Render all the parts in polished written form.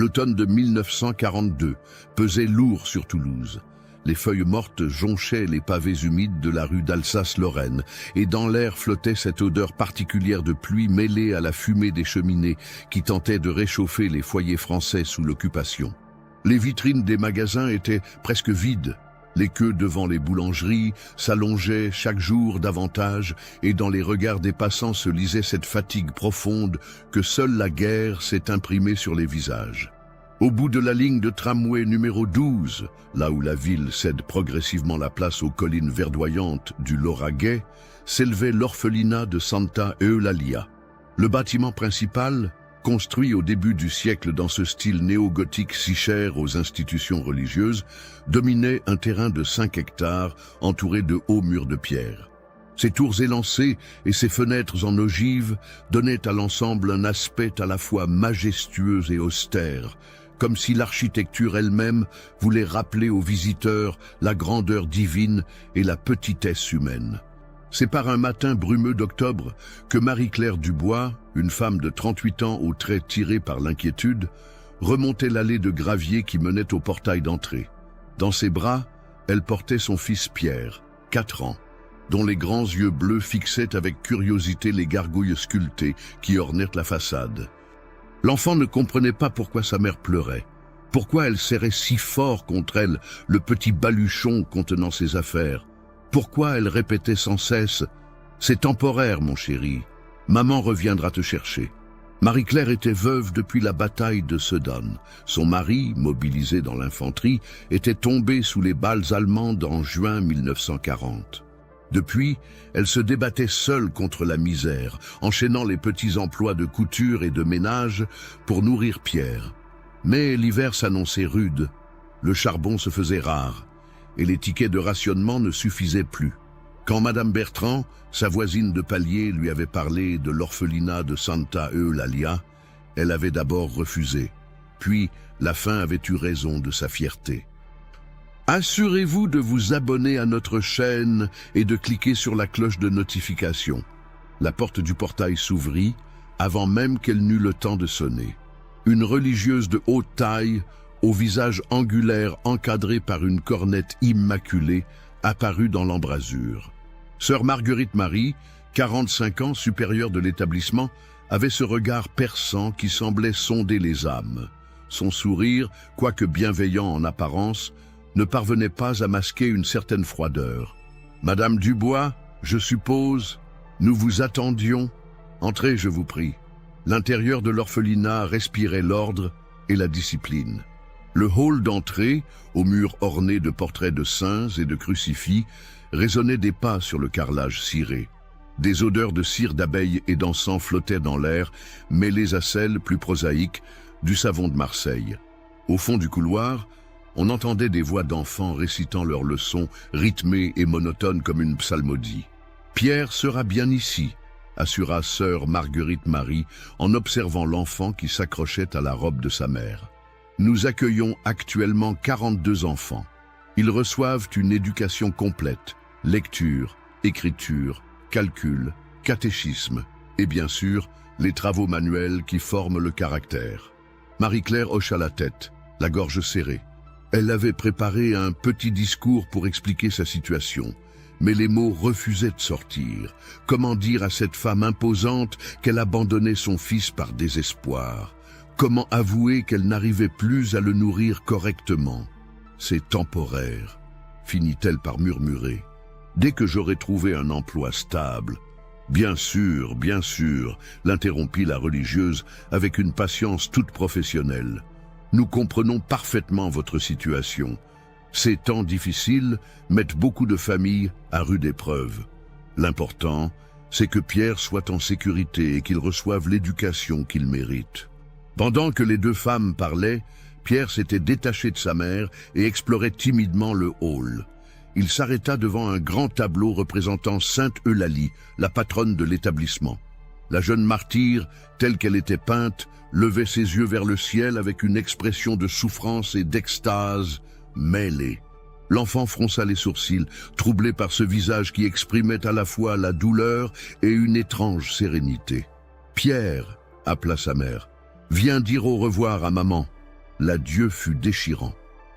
L'automne de 1942 pesait lourd sur Toulouse. Les feuilles mortes jonchaient les pavés humides de la rue d'Alsace-Lorraine, et dans l'air flottait cette odeur particulière de pluie mêlée à la fumée des cheminées qui tentaient de réchauffer les foyers français sous l'occupation. Les vitrines des magasins étaient presque vides. Les queues devant les boulangeries s'allongeaient chaque jour davantage, et dans les regards des passants se lisait cette fatigue profonde que seule la guerre s'est imprimée sur les visages. Au bout de la ligne de tramway numéro 12, là où la ville cède progressivement la place aux collines verdoyantes du Lauragais, s'élevait l'orphelinat de Santa Eulalia. Le bâtiment principal, construit au début du siècle dans ce style néo-gothique si cher aux institutions religieuses, dominait un terrain de 5 hectares entouré de hauts murs de pierre. Ses tours élancées et ses fenêtres en ogive donnaient à l'ensemble un aspect à la fois majestueux et austère, comme si l'architecture elle-même voulait rappeler aux visiteurs la grandeur divine et la petitesse humaine. C'est par un matin brumeux d'octobre que Marie-Claire Dubois, une femme de 38 ans aux traits tirés par l'inquiétude, remontait l'allée de gravier qui menait au portail d'entrée. Dans ses bras, elle portait son fils Pierre, 4 ans, dont les grands yeux bleus fixaient avec curiosité les gargouilles sculptées qui ornaient la façade. L'enfant ne comprenait pas pourquoi sa mère pleurait, pourquoi elle serrait si fort contre elle le petit baluchon contenant ses affaires, pourquoi elle répétait sans cesse « C'est temporaire, mon chéri, maman reviendra te chercher ». Marie-Claire était veuve depuis la bataille de Sedan. Son mari, mobilisé dans l'infanterie, était tombé sous les balles allemandes en juin 1940. Depuis, elle se débattait seule contre la misère, enchaînant les petits emplois de couture et de ménage pour nourrir Pierre. Mais l'hiver s'annonçait rude, le charbon se faisait rare, et les tickets de rationnement ne suffisaient plus. Quand Madame Bertrand, sa voisine de palier, lui avait parlé de l'orphelinat de Santa Eulalia, elle avait d'abord refusé. Puis, la faim avait eu raison de sa fierté. Assurez-vous de vous abonner à notre chaîne et de cliquer sur la cloche de notification. La porte du portail s'ouvrit avant même qu'elle n'eût le temps de sonner. Une religieuse de haute taille, au visage angulaire encadré par une cornette immaculée, apparut dans l'embrasure. Sœur Marguerite Marie, 45 ans, supérieure de l'établissement, avait ce regard perçant qui semblait sonder les âmes. Son sourire, quoique bienveillant en apparence, ne parvenait pas à masquer une certaine froideur. « Madame Dubois, je suppose, nous vous attendions. Entrez, je vous prie. » L'intérieur de l'orphelinat respirait l'ordre et la discipline. Le hall d'entrée, aux murs ornés de portraits de saints et de crucifix, résonnait des pas sur le carrelage ciré. Des odeurs de cire d'abeille et d'encens flottaient dans l'air, mêlées à celles, plus prosaïques, du savon de Marseille. Au fond du couloir, on entendait des voix d'enfants récitant leurs leçons, rythmées et monotones comme une psalmodie. « Pierre sera bien ici », assura sœur Marguerite Marie en observant l'enfant qui s'accrochait à la robe de sa mère. « Nous accueillons actuellement 42 enfants. Ils reçoivent une éducation complète, lecture, écriture, calcul, catéchisme et bien sûr les travaux manuels qui forment le caractère. » Marie-Claire hocha la tête, la gorge serrée. Elle avait préparé un petit discours pour expliquer sa situation, mais les mots refusaient de sortir. Comment dire à cette femme imposante qu'elle abandonnait son fils par désespoir? Comment avouer qu'elle n'arrivait plus à le nourrir correctement? « C'est temporaire », finit-elle par murmurer. « Dès que j'aurai trouvé un emploi stable. » Bien sûr, l'interrompit la religieuse avec une patience toute professionnelle. Nous comprenons parfaitement votre situation. Ces temps difficiles mettent beaucoup de familles à rude épreuve. L'important, c'est que Pierre soit en sécurité et qu'il reçoive l'éducation qu'il mérite. Pendant que les deux femmes parlaient, Pierre s'était détaché de sa mère et explorait timidement le hall. Il s'arrêta devant un grand tableau représentant Sainte Eulalie, la patronne de l'établissement. La jeune martyre, telle qu'elle était peinte, levait ses yeux vers le ciel avec une expression de souffrance et d'extase mêlée. L'enfant fronça les sourcils, troublé par ce visage qui exprimait à la fois la douleur et une étrange sérénité. « Pierre » appela sa mère. « Viens dire au revoir à maman. » l'adieu fut déchirant.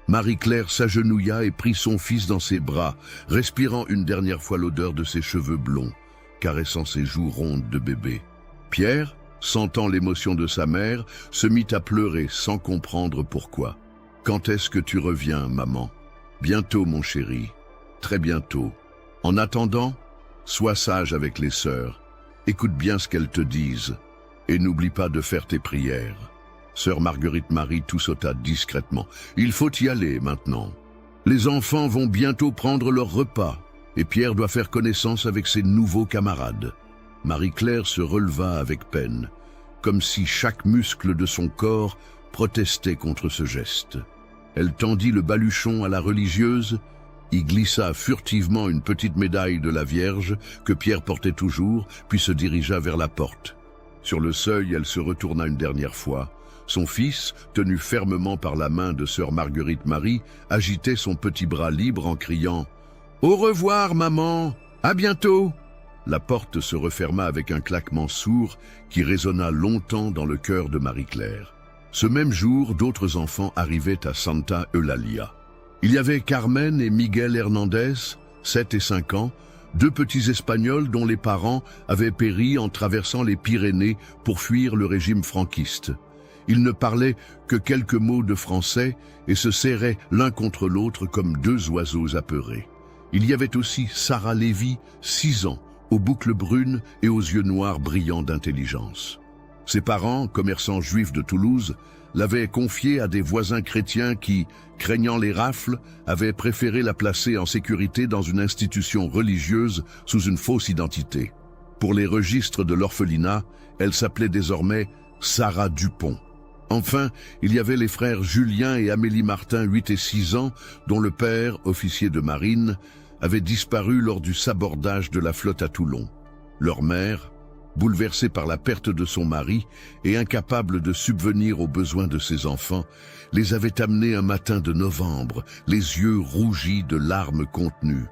Marie-Claire s'agenouilla et prit son fils dans ses bras, respirant une dernière fois l'odeur de ses cheveux blonds, caressant ses joues rondes de bébé. Pierre, sentant l'émotion de sa mère, se mit à pleurer sans comprendre pourquoi. « Quand est-ce que tu reviens, maman ?»« Bientôt, mon chéri. Très bientôt. En attendant, sois sage avec les sœurs. Écoute bien ce qu'elles te disent. Et n'oublie pas de faire tes prières. » Sœur Marguerite Marie toussota discrètement. « Il faut y aller maintenant. Les enfants vont bientôt prendre leur repas, et Pierre doit faire connaissance avec ses nouveaux camarades. » Marie-Claire se releva avec peine, comme si chaque muscle de son corps protestait contre ce geste. Elle tendit le baluchon à la religieuse, y glissa furtivement une petite médaille de la Vierge que Pierre portait toujours, puis se dirigea vers la porte. Sur le seuil, elle se retourna une dernière fois. Son fils, tenu fermement par la main de sœur Marguerite Marie, agitait son petit bras libre en criant « Au revoir, maman! À bientôt !» La porte se referma avec un claquement sourd qui résonna longtemps dans le cœur de Marie-Claire. Ce même jour, d'autres enfants arrivaient à Santa Eulalia. Il y avait Carmen et Miguel Hernandez, 7 et 5 ans, deux petits Espagnols dont les parents avaient péri en traversant les Pyrénées pour fuir le régime franquiste. Ils ne parlaient que quelques mots de français et se serraient l'un contre l'autre comme deux oiseaux apeurés. Il y avait aussi Sarah Lévy, 6 ans, aux boucles brunes et aux yeux noirs brillants d'intelligence. Ses parents, commerçants juifs de Toulouse, l'avaient confiée à des voisins chrétiens qui, craignant les rafles, avaient préféré la placer en sécurité dans une institution religieuse sous une fausse identité. Pour les registres de l'orphelinat, elle s'appelait désormais Sarah Dupont. Enfin, il y avait les frères Julien et Amélie Martin, 8 et 6 ans, dont le père, officier de marine, avait disparu lors du sabordage de la flotte à Toulon. Leur mère, bouleversée par la perte de son mari et incapable de subvenir aux besoins de ses enfants, les avait amenés un matin de novembre, les yeux rougis de larmes contenues.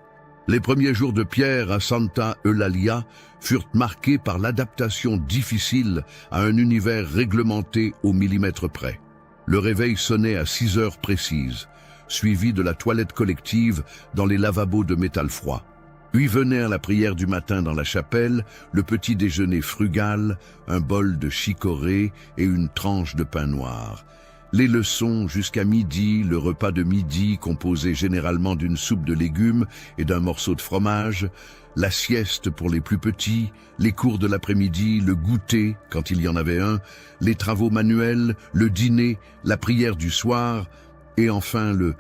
Les premiers jours de Pierre à Santa Eulalia furent marqués par l'adaptation difficile à un univers réglementé au millimètre près. Le réveil sonnait à 6 heures précises, suivi de la toilette collective dans les lavabos de métal froid. Puis venait la prière du matin dans la chapelle, le petit déjeuner frugal, un bol de chicorée et une tranche de pain noir. Les leçons jusqu'à midi, le repas de midi composé généralement d'une soupe de légumes et d'un morceau de fromage, la sieste pour les plus petits, les cours de l'après-midi, le goûter quand il y en avait un, les travaux manuels, le dîner, la prière du soir et enfin le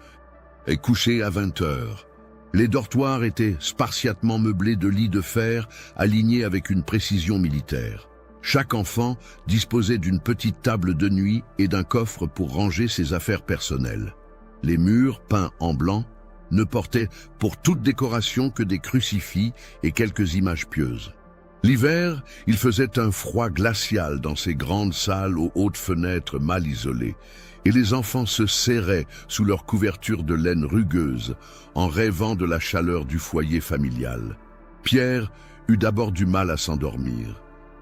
coucher à 20 heures. Les dortoirs étaient spartiatement meublés de lits de fer alignés avec une précision militaire. Chaque enfant disposait d'une petite table de nuit et d'un coffre pour ranger ses affaires personnelles. Les murs, peints en blanc, ne portaient pour toute décoration que des crucifix et quelques images pieuses. L'hiver, il faisait un froid glacial dans ces grandes salles aux hautes fenêtres mal isolées, et les enfants se serraient sous leur couverture de laine rugueuse, en rêvant de la chaleur du foyer familial. Pierre eut d'abord du mal à s'endormir.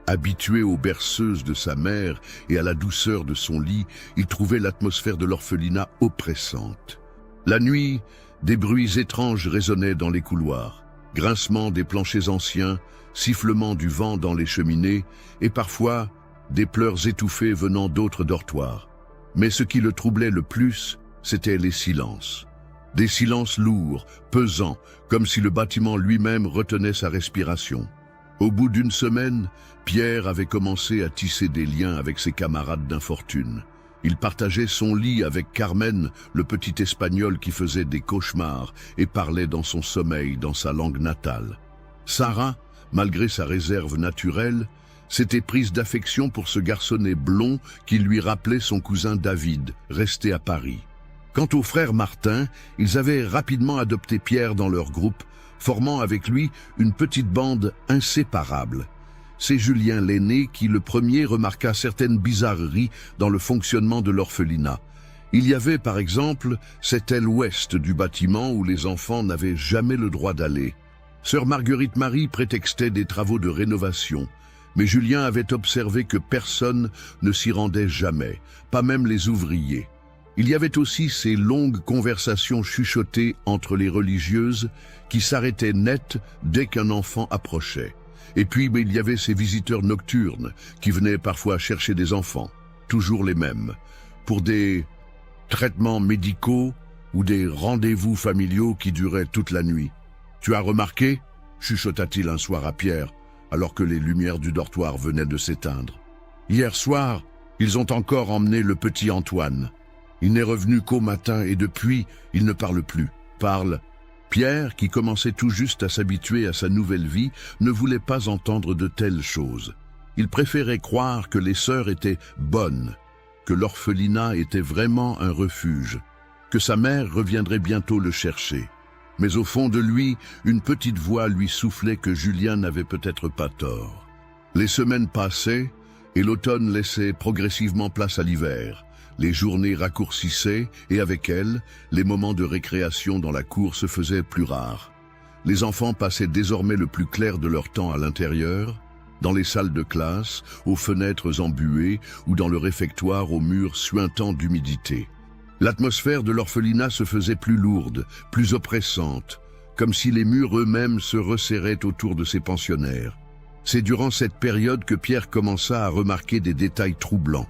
Habitué aux berceuses de sa mère et à la douceur de son lit, il trouvait l'atmosphère de l'orphelinat oppressante. La nuit, des bruits étranges résonnaient dans les couloirs, grincement des planchers anciens, sifflement du vent dans les cheminées et parfois des pleurs étouffés venant d'autres dortoirs. Mais ce qui le troublait le plus, c'étaient les silences. Des silences lourds, pesants, comme si le bâtiment lui-même retenait sa respiration. Au bout d'une semaine, Pierre avait commencé à tisser des liens avec ses camarades d'infortune. Il partageait son lit avec Carmen, le petit Espagnol qui faisait des cauchemars et parlait dans son sommeil dans sa langue natale. Sarah, malgré sa réserve naturelle, s'était prise d'affection pour ce garçonnet blond qui lui rappelait son cousin David, resté à Paris. Quant au frère Martin, ils avaient rapidement adopté Pierre dans leur groupe, formant avec lui une petite bande inséparable. C'est Julien l'aîné qui le premier remarqua certaines bizarreries dans le fonctionnement de l'orphelinat. Il y avait par exemple cette aile ouest du bâtiment où les enfants n'avaient jamais le droit d'aller. Sœur Marguerite Marie prétextait des travaux de rénovation, mais Julien avait observé que personne ne s'y rendait jamais, pas même les ouvriers. Il y avait aussi ces longues conversations chuchotées entre les religieuses qui s'arrêtaient net dès qu'un enfant approchait. Et puis, il y avait ces visiteurs nocturnes qui venaient parfois chercher des enfants, toujours les mêmes, pour des traitements médicaux ou des rendez-vous familiaux qui duraient toute la nuit. « Tu as remarqué ?» chuchota-t-il un soir à Pierre, alors que les lumières du dortoir venaient de s'éteindre. « Hier soir, ils ont encore emmené le petit Antoine. Il n'est revenu qu'au matin et depuis, il ne parle plus. Parle. » Pierre, qui commençait tout juste à s'habituer à sa nouvelle vie, ne voulait pas entendre de telles choses. Il préférait croire que les sœurs étaient bonnes, que l'orphelinat était vraiment un refuge, que sa mère reviendrait bientôt le chercher. Mais au fond de lui, une petite voix lui soufflait que Julien n'avait peut-être pas tort. Les semaines passaient et l'automne laissait progressivement place à l'hiver. Les journées raccourcissaient et avec elles, les moments de récréation dans la cour se faisaient plus rares. Les enfants passaient désormais le plus clair de leur temps à l'intérieur, dans les salles de classe, aux fenêtres embuées ou dans le réfectoire aux murs suintants d'humidité. L'atmosphère de l'orphelinat se faisait plus lourde, plus oppressante, comme si les murs eux-mêmes se resserraient autour de ses pensionnaires. C'est durant cette période que Pierre commença à remarquer des détails troublants.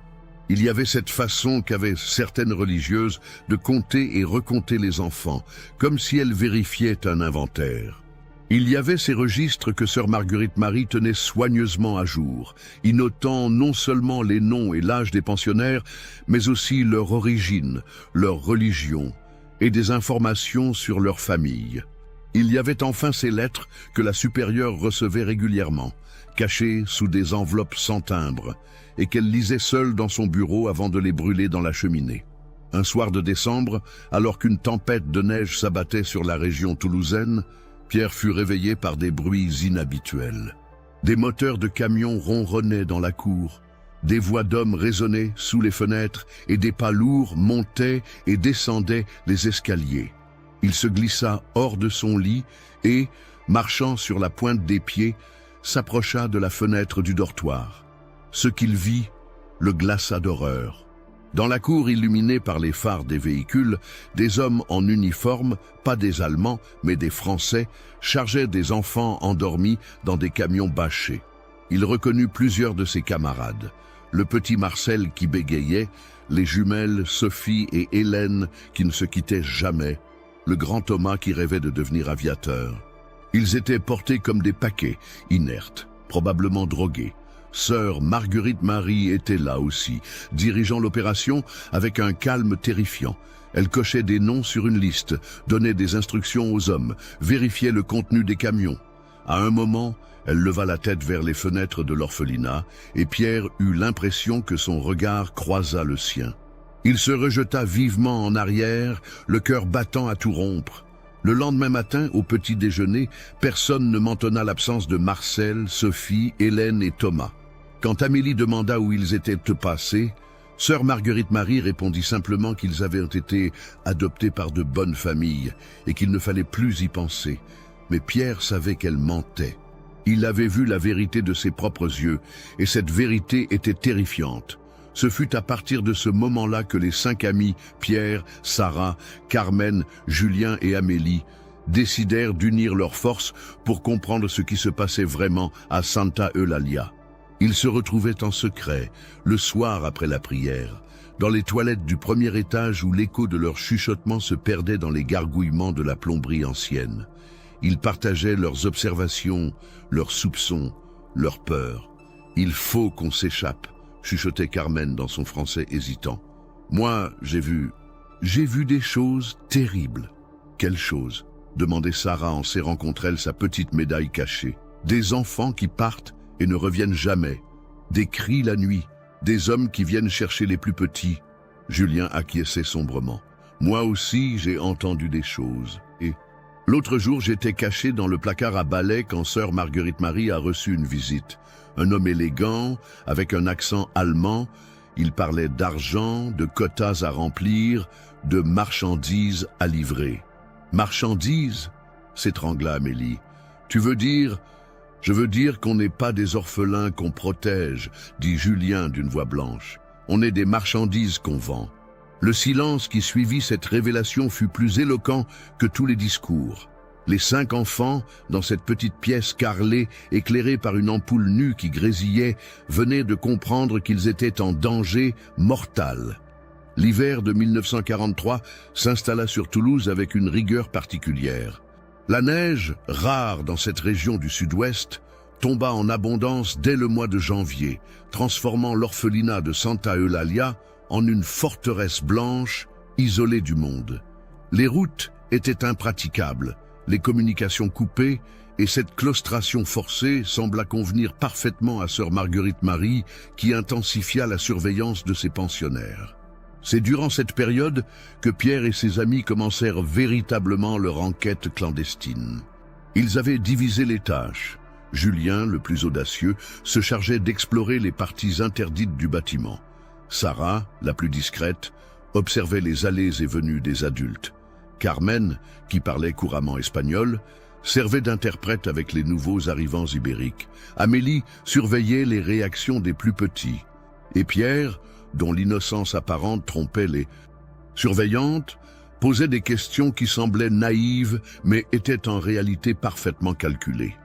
Il y avait cette façon qu'avaient certaines religieuses de compter et recompter les enfants, comme si elles vérifiaient un inventaire. Il y avait ces registres que sœur Marguerite-Marie tenait soigneusement à jour, y notant non seulement les noms et l'âge des pensionnaires, mais aussi leur origine, leur religion et des informations sur leur famille. Il y avait enfin ces lettres que la supérieure recevait régulièrement, cachées sous des enveloppes sans timbre, et qu'elle lisait seule dans son bureau avant de les brûler dans la cheminée. Un soir de décembre, alors qu'une tempête de neige s'abattait sur la région toulousaine, Pierre fut réveillé par des bruits inhabituels. Des moteurs de camions ronronnaient dans la cour, des voix d'hommes résonnaient sous les fenêtres et des pas lourds montaient et descendaient les escaliers. Il se glissa hors de son lit et, marchant sur la pointe des pieds, s'approcha de la fenêtre du dortoir. Ce qu'il vit le glaça d'horreur. Dans la cour illuminée par les phares des véhicules, des hommes en uniforme, pas des Allemands, mais des Français, chargeaient des enfants endormis dans des camions bâchés. Il reconnut plusieurs de ses camarades. Le petit Marcel qui bégayait, les jumelles Sophie et Hélène qui ne se quittaient jamais, le grand Thomas qui rêvait de devenir aviateur. Ils étaient portés comme des paquets, inertes, probablement drogués. Sœur Marguerite-Marie était là aussi, dirigeant l'opération avec un calme terrifiant. Elle cochait des noms sur une liste, donnait des instructions aux hommes, vérifiait le contenu des camions. À un moment, elle leva la tête vers les fenêtres de l'orphelinat et Pierre eut l'impression que son regard croisa le sien. Il se rejeta vivement en arrière, le cœur battant à tout rompre. Le lendemain matin, au petit déjeuner, personne ne mentonna l'absence de Marcel, Sophie, Hélène et Thomas. Quand Amélie demanda où ils étaient passés, sœur Marguerite-Marie répondit simplement qu'ils avaient été adoptés par de bonnes familles et qu'il ne fallait plus y penser. Mais Pierre savait qu'elle mentait. Il avait vu la vérité de ses propres yeux et cette vérité était terrifiante. Ce fut à partir de ce moment-là que les 5 amis, Pierre, Sarah, Carmen, Julien et Amélie, décidèrent d'unir leurs forces pour comprendre ce qui se passait vraiment à Santa Eulalia. Ils se retrouvaient en secret, le soir après la prière, dans les toilettes du premier étage où l'écho de leur chuchotement se perdait dans les gargouillements de la plomberie ancienne. Ils partageaient leurs observations, leurs soupçons, leurs peurs. « Il faut qu'on s'échappe », chuchotait Carmen dans son français hésitant. « Moi, j'ai vu des choses terribles. »« Quelles choses ?» demandait Sarah en serrant contre elle sa petite médaille cachée. « Des enfants qui partent et ne reviennent jamais. Des cris la nuit, des hommes qui viennent chercher les plus petits. » Julien acquiesçait sombrement. « Moi aussi, j'ai entendu des choses. Et l'autre jour, j'étais caché dans le placard à balai quand sœur Marguerite-Marie a reçu une visite. Un homme élégant, avec un accent allemand. Il parlait d'argent, de quotas à remplir, de marchandises à livrer. »« Marchandises ?» s'étrangla Amélie. « Tu veux dire… » « Je veux dire qu'on n'est pas des orphelins qu'on protège, dit Julien d'une voix blanche. On est des marchandises qu'on vend. Le silence qui suivit cette révélation fut plus éloquent que tous les discours. Les 5 enfants, dans cette petite pièce carrelée, éclairée par une ampoule nue qui grésillait, venaient de comprendre qu'ils étaient en danger mortal. L'hiver de 1943 s'installa sur Toulouse avec une rigueur particulière. La neige, rare dans cette région du sud-ouest, tomba en abondance dès le mois de janvier, transformant l'orphelinat de Santa Eulalia en une forteresse blanche, isolée du monde. Les routes étaient impraticables, les communications coupées, et cette claustration forcée sembla convenir parfaitement à sœur Marguerite Marie, qui intensifia la surveillance de ses pensionnaires. C'est durant cette période que Pierre et ses amis commencèrent véritablement leur enquête clandestine. Ils avaient divisé les tâches. Julien, le plus audacieux, se chargeait d'explorer les parties interdites du bâtiment. Sarah, la plus discrète, observait les allées et venues des adultes. Carmen, qui parlait couramment espagnol, servait d'interprète avec les nouveaux arrivants ibériques. Amélie surveillait les réactions des plus petits. Et Pierre, dont l'innocence apparente trompait les surveillantes, posait des questions qui semblaient naïves mais étaient en réalité parfaitement calculées.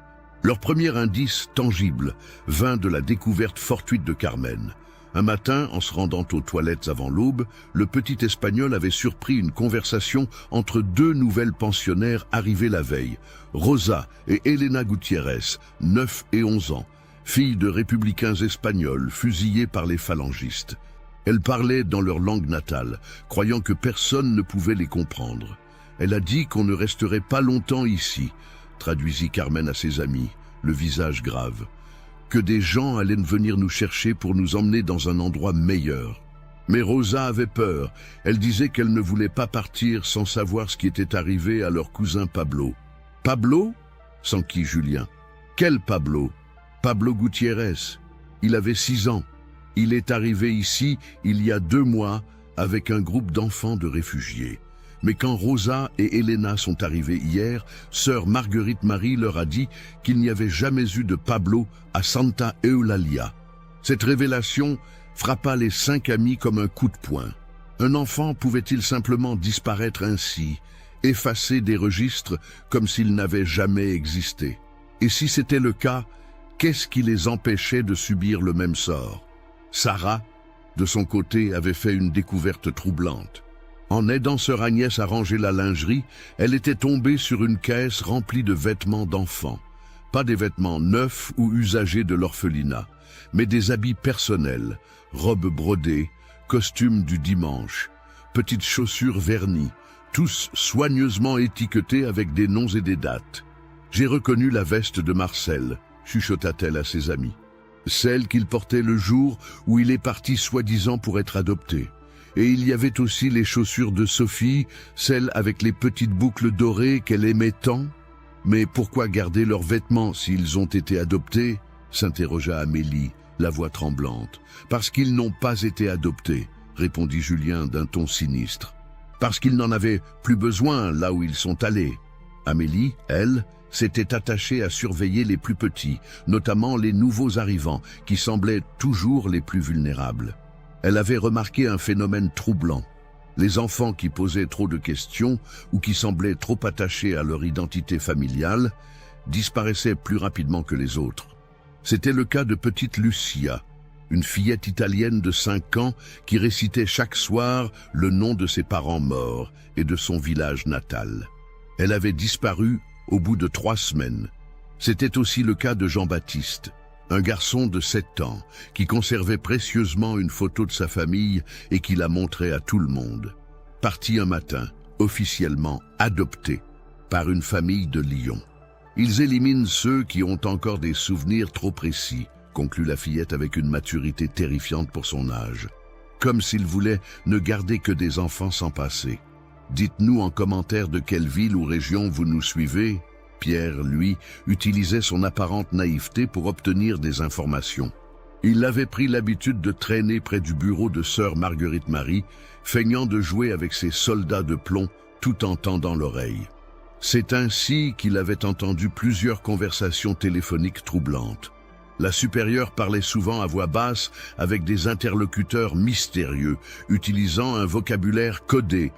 Leur premier indice tangible vint de la découverte fortuite de Carmen. Un matin, en se rendant aux toilettes avant l'aube, le petit Espagnol avait surpris une conversation entre 2 nouvelles pensionnaires arrivées la veille, Rosa et Elena Gutiérrez, 9 et 11 ans, filles de républicains espagnols fusillés par les phalangistes. Elles parlaient dans leur langue natale, croyant que personne ne pouvait les comprendre. Elle a dit qu'on ne resterait pas longtemps ici, traduisit Carmen à ses amis, le visage grave. Que des gens allaient venir nous chercher pour nous emmener dans un endroit meilleur. Mais Rosa avait peur. Elle disait qu'elle ne voulait pas partir sans savoir ce qui était arrivé à leur cousin Pablo. Pablo? s'enquit Julien. Quel Pablo? Pablo Gutiérrez. Il avait 6 ans. Il est arrivé ici il y a 2 mois avec un groupe d'enfants de réfugiés. Mais quand Rosa et Elena sont arrivées hier, sœur Marguerite Marie leur a dit qu'il n'y avait jamais eu de Pablo à Santa Eulalia. Cette révélation frappa les 5 amis comme un coup de poing. Un enfant pouvait-il simplement disparaître ainsi, effacé des registres comme s'il n'avait jamais existé? Et si c'était le cas, qu'est-ce qui les empêchait de subir le même sort? Sarah, de son côté, avait fait une découverte troublante. En aidant sœur Agnès à ranger la lingerie, elle était tombée sur une caisse remplie de vêtements d'enfants. Pas des vêtements neufs ou usagés de l'orphelinat, mais des habits personnels, robes brodées, costumes du dimanche, petites chaussures vernies, tous soigneusement étiquetés avec des noms et des dates. « J'ai reconnu la veste de Marcel », chuchota-t-elle à ses amis. « Celle qu'il portait le jour où il est parti soi-disant pour être adopté. Et il y avait aussi les chaussures de Sophie, celles avec les petites boucles dorées qu'elle aimait tant. Mais pourquoi garder leurs vêtements s'ils ont été adoptés ?» s'interrogea Amélie, la voix tremblante. « Parce qu'ils n'ont pas été adoptés », répondit Julien d'un ton sinistre. « Parce qu'ils n'en avaient plus besoin là où ils sont allés. » Amélie, elle, s'était attachée à surveiller les plus petits, notamment les nouveaux arrivants, qui semblaient toujours les plus vulnérables. Elle avait remarqué un phénomène troublant. Les enfants qui posaient trop de questions ou qui semblaient trop attachés à leur identité familiale disparaissaient plus rapidement que les autres. C'était le cas de petite Lucia, une fillette italienne de 5 ans qui récitait chaque soir le nom de ses parents morts et de son village natal. Elle avait disparu au bout de 3 semaines. C'était aussi le cas de Jean-Baptiste, un garçon de 7 ans qui conservait précieusement une photo de sa famille et qui la montrait à tout le monde. Parti un matin, officiellement adopté par une famille de Lyon. Ils éliminent ceux qui ont encore des souvenirs trop précis, conclut la fillette avec une maturité terrifiante pour son âge. Comme s'ils voulaient ne garder que des enfants sans passé. Dites-nous en commentaire de quelle ville ou région vous nous suivez. Pierre, lui, utilisait son apparente naïveté pour obtenir des informations. Il avait pris l'habitude de traîner près du bureau de sœur Marguerite Marie, feignant de jouer avec ses soldats de plomb tout en tendant l'oreille. C'est ainsi qu'il avait entendu plusieurs conversations téléphoniques troublantes. La supérieure parlait souvent à voix basse avec des interlocuteurs mystérieux, utilisant un vocabulaire codé.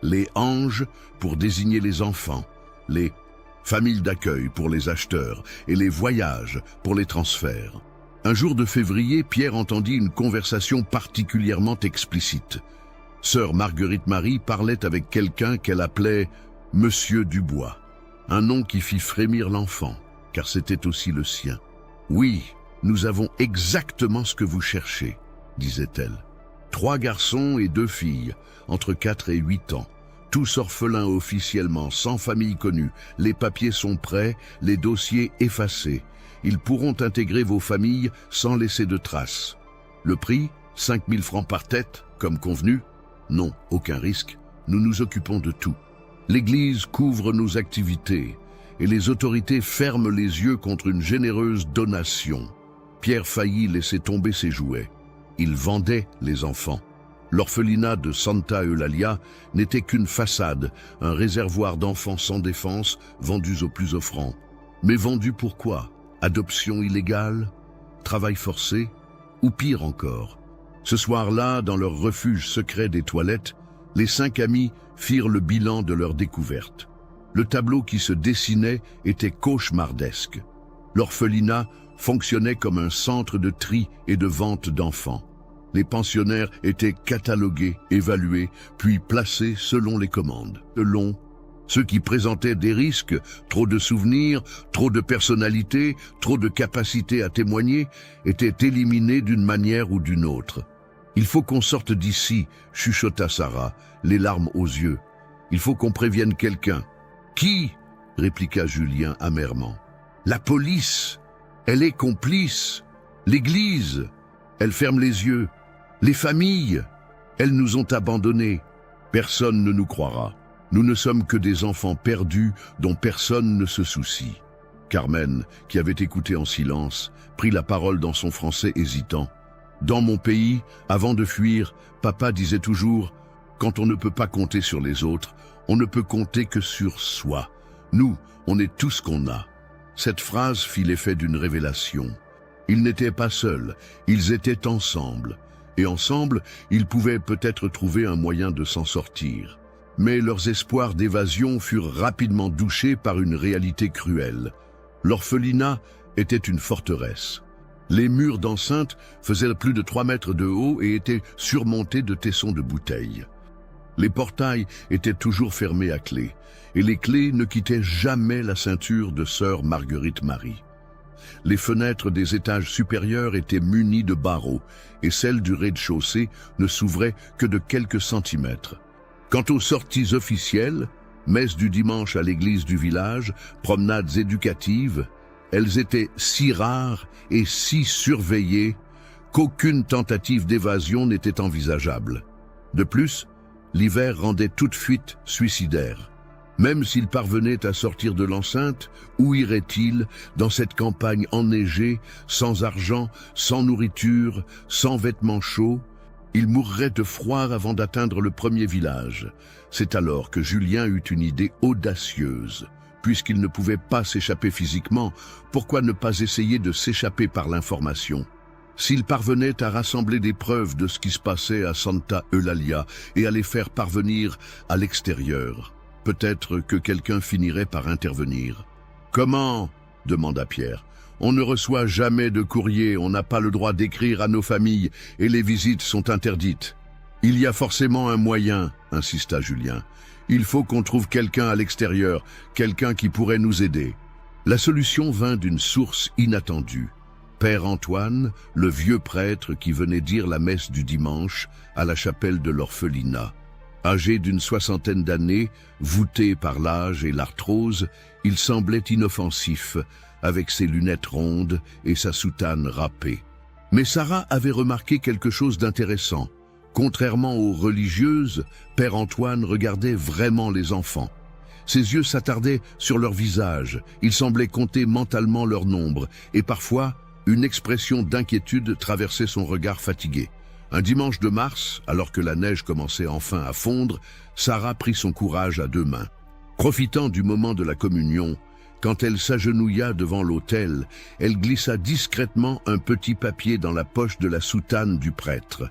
Les anges pour désigner les enfants, les familles d'accueil pour les acheteurs et les voyages pour les transferts. Un jour de février, Pierre entendit une conversation particulièrement explicite. Sœur Marguerite Marie parlait avec quelqu'un qu'elle appelait Monsieur Dubois, un nom qui fit frémir l'enfant, car c'était aussi le sien. « Oui, nous avons exactement ce que vous cherchez, » disait-elle. 3 garçons et 2 filles, entre 4 et 8 ans. Tous orphelins officiellement, sans famille connue. Les papiers sont prêts, les dossiers effacés. Ils pourront intégrer vos familles sans laisser de traces. Le prix, 5 000 francs par tête, comme convenu? Non, aucun risque. Nous nous occupons de tout. L'Église couvre nos activités et les autorités ferment les yeux contre une généreuse donation. Pierre faillit laisser tomber ses jouets. Il vendait les enfants. L'orphelinat de Santa Eulalia n'était qu'une façade, un réservoir d'enfants sans défense vendus aux plus offrants. Mais vendus pourquoi? Adoption illégale? Travail forcé? Ou pire encore? Ce soir-là, dans leur refuge secret des toilettes, les 5 amis firent le bilan de leur découverte. Le tableau qui se dessinait était cauchemardesque. L'orphelinat fonctionnait comme un centre de tri et de vente d'enfants. Les pensionnaires étaient catalogués, évalués, puis placés selon les commandes. Selon ceux qui présentaient des risques, trop de souvenirs, trop de personnalité, trop de capacité à témoigner, étaient éliminés d'une manière ou d'une autre. « Il faut qu'on sorte d'ici », chuchota Sarah, les larmes aux yeux. « Il faut qu'on prévienne quelqu'un. »« Qui ?» répliqua Julien amèrement. « La police. Elle est complice. L'Église. Elle ferme les yeux. Les familles. Elles nous ont abandonnés. Personne ne nous croira. Nous ne sommes que des enfants perdus dont personne ne se soucie. » Carmen, qui avait écouté en silence, prit la parole dans son français hésitant. « Dans mon pays, avant de fuir, papa disait toujours « Quand on ne peut pas compter sur les autres, on ne peut compter que sur soi. Nous, on est tout ce qu'on a. » Cette phrase fit l'effet d'une révélation. Ils n'étaient pas seuls, ils étaient ensemble. Et ensemble, ils pouvaient peut-être trouver un moyen de s'en sortir. Mais leurs espoirs d'évasion furent rapidement douchés par une réalité cruelle. L'orphelinat était une forteresse. Les murs d'enceinte faisaient plus de 3 mètres de haut et étaient surmontés de tessons de bouteilles. Les portails étaient toujours fermés à clé, et les clés ne quittaient jamais la ceinture de sœur Marguerite Marie. Les fenêtres des étages supérieurs étaient munies de barreaux, et celles du rez-de-chaussée ne s'ouvraient que de quelques centimètres. Quant aux sorties officielles, messe du dimanche à l'église du village, promenades éducatives, elles étaient si rares et si surveillées qu'aucune tentative d'évasion n'était envisageable. De plus, l'hiver rendait toute fuite suicidaire. Même s'il parvenait à sortir de l'enceinte, où irait-il dans cette campagne enneigée, sans argent, sans nourriture, sans vêtements chauds? Il mourrait de froid avant d'atteindre le premier village. C'est alors que Julien eut une idée audacieuse. Puisqu'il ne pouvait pas s'échapper physiquement, pourquoi ne pas essayer de s'échapper par l'information? S'il parvenait à rassembler des preuves de ce qui se passait à Santa Eulalia et à les faire parvenir à l'extérieur, peut-être que quelqu'un finirait par intervenir. « Comment ?» demanda Pierre. « On ne reçoit jamais de courrier, on n'a pas le droit d'écrire à nos familles et les visites sont interdites. »« Il y a forcément un moyen, » insista Julien. « Il faut qu'on trouve quelqu'un à l'extérieur, quelqu'un qui pourrait nous aider. » La solution vint d'une source inattendue. Père Antoine, le vieux prêtre qui venait dire la messe du dimanche à la chapelle de l'orphelinat. Âgé d'une 60aine d'années, voûté par l'âge et l'arthrose, il semblait inoffensif, avec ses lunettes rondes et sa soutane râpée. Mais Sarah avait remarqué quelque chose d'intéressant. Contrairement aux religieuses, Père Antoine regardait vraiment les enfants. Ses yeux s'attardaient sur leur visage, il semblait compter mentalement leur nombre, et parfois, une expression d'inquiétude traversait son regard fatigué. Un dimanche de mars, alors que la neige commençait enfin à fondre, Sarah prit son courage à 2 mains. Profitant du moment de la communion, Quand elle s'agenouilla devant l'autel, elle glissa discrètement un petit papier dans la poche de la soutane du prêtre.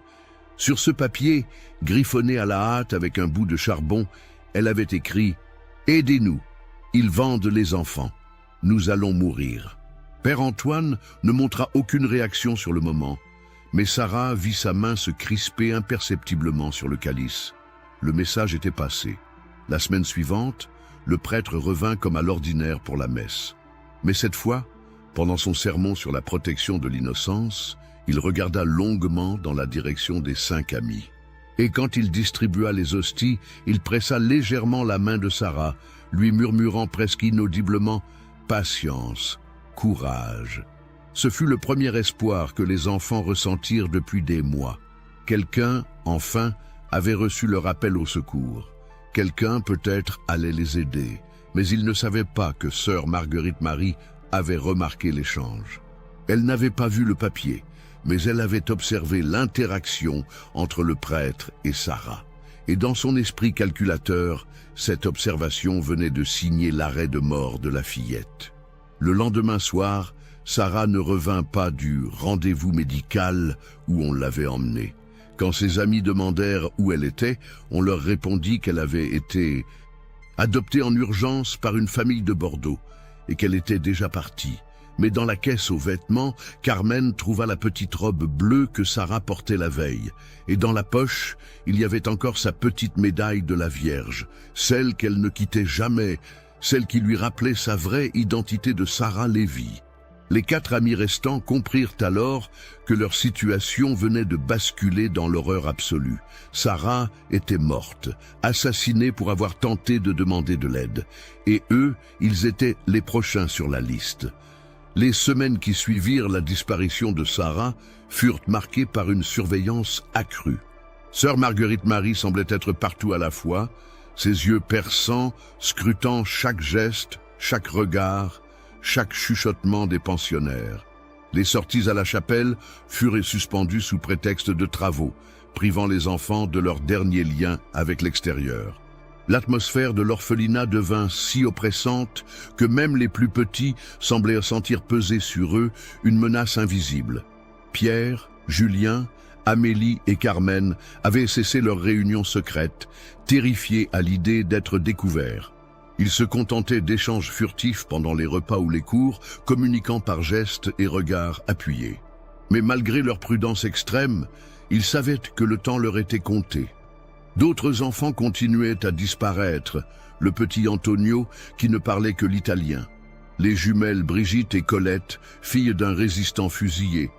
Sur ce papier, griffonné à la hâte avec un bout de charbon, elle avait écrit « Aidez-nous, ils vendent les enfants, nous allons mourir ». Père Antoine ne montra aucune réaction sur le moment, mais Sarah vit sa main se crisper imperceptiblement sur le calice. Le message était passé. La semaine suivante, le prêtre revint comme à l'ordinaire pour la messe. Mais cette fois, pendant son sermon sur la protection de l'innocence, il regarda longuement dans la direction des 5 amis. Et quand il distribua les hosties, il pressa légèrement la main de Sarah, lui murmurant presque inaudiblement « Patience, courage ». Ce fut le premier espoir que les enfants ressentirent depuis des mois. Quelqu'un, enfin, avait reçu leur appel au secours. Quelqu'un, peut-être, allait les aider, mais ils ne savaient pas que sœur Marguerite Marie avait remarqué l'échange. Elle n'avait pas vu le papier, mais elle avait observé l'interaction entre le prêtre et Sarah. Et dans son esprit calculateur, cette observation venait de signer l'arrêt de mort de la fillette. Le lendemain soir, Sarah ne revint pas du rendez-vous médical où on l'avait emmenée. Quand ses amis demandèrent où elle était, on leur répondit qu'elle avait été adoptée en urgence par une famille de Bordeaux et qu'elle était déjà partie. Mais dans la caisse aux vêtements, Carmen trouva la petite robe bleue que Sarah portait la veille. Et dans la poche, il y avait encore sa petite médaille de la Vierge, celle qu'elle ne quittait jamais, celle qui lui rappelait sa vraie identité de Sarah Lévy. Les 4 amis restants comprirent alors que leur situation venait de basculer dans l'horreur absolue. Sarah était morte, assassinée pour avoir tenté de demander de l'aide. Et eux, ils étaient les prochains sur la liste. Les semaines qui suivirent la disparition de Sarah furent marquées par une surveillance accrue. Sœur Marguerite Marie semblait être partout à la fois, ses yeux perçants, scrutant chaque geste, chaque regard, chaque chuchotement des pensionnaires. Les sorties à la chapelle furent suspendues sous prétexte de travaux, privant les enfants de leur dernier lien avec l'extérieur. L'atmosphère de l'orphelinat devint si oppressante que même les plus petits semblaient sentir peser sur eux une menace invisible. Pierre, Julien, Amélie et Carmen avaient cessé leur réunion secrète, terrifiés à l'idée d'être découverts. Ils se contentaient d'échanges furtifs pendant les repas ou les cours, communiquant par gestes et regards appuyés. Mais malgré leur prudence extrême, ils savaient que le temps leur était compté. D'autres enfants continuaient à disparaître, le petit Antonio qui ne parlait que l'italien, les jumelles Brigitte et Colette, filles d'un résistant fusillé,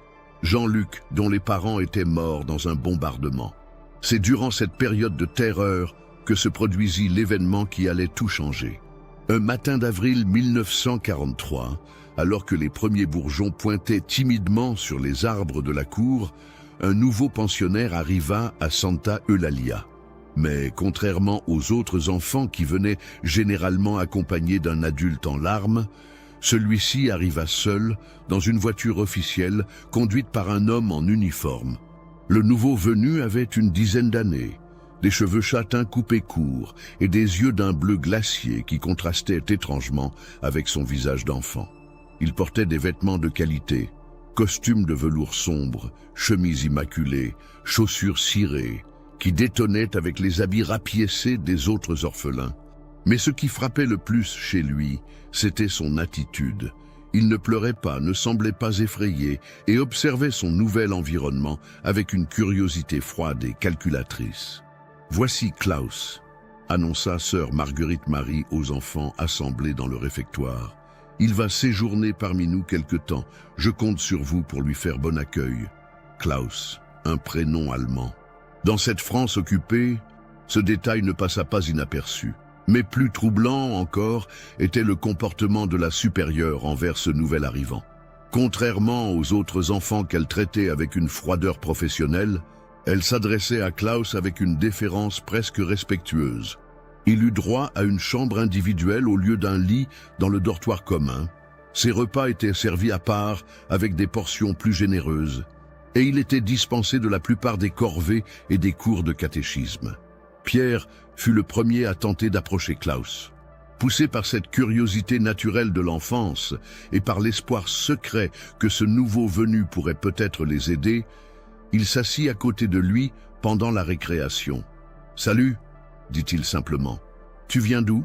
Jean-Luc dont les parents étaient morts dans un bombardement. C'est durant cette période de terreur que se produisit l'événement qui allait tout changer. Un matin d'avril 1943, alors que les premiers bourgeons pointaient timidement sur les arbres de la cour, un nouveau pensionnaire arriva à Santa Eulalia. Mais contrairement aux autres enfants qui venaient généralement accompagnés d'un adulte en larmes, celui-ci arriva seul dans une voiture officielle conduite par un homme en uniforme. Le nouveau venu avait une dizaine d'années, des cheveux châtains coupés courts et des yeux d'un bleu glacier qui contrastaient étrangement avec son visage d'enfant. Il portait des vêtements de qualité, costume de velours sombre, chemise immaculée, chaussures cirées, qui détonnaient avec les habits rapiécés des autres orphelins. Mais ce qui frappait le plus chez lui, c'était son attitude. Il ne pleurait pas, ne semblait pas effrayé et observait son nouvel environnement avec une curiosité froide et calculatrice. « Voici Klaus », annonça sœur Marguerite Marie aux enfants assemblés dans le réfectoire. « Il va séjourner parmi nous quelque temps. Je compte sur vous pour lui faire bon accueil. » Klaus, un prénom allemand. Dans cette France occupée, ce détail ne passa pas inaperçu. Mais plus troublant encore était le comportement de la supérieure envers ce nouvel arrivant. Contrairement aux autres enfants qu'elle traitait avec une froideur professionnelle, elle s'adressait à Klaus avec une déférence presque respectueuse. Il eut droit à une chambre individuelle au lieu d'un lit dans le dortoir commun. Ses repas étaient servis à part avec des portions plus généreuses, et il était dispensé de la plupart des corvées et des cours de catéchisme. Pierre fut le premier à tenter d'approcher Klaus. « Poussé par cette curiosité naturelle de l'enfance et par l'espoir secret que ce nouveau venu pourrait peut-être les aider, il s'assit à côté de lui pendant la récréation. « Salut !» dit-il simplement. « Tu viens d'où »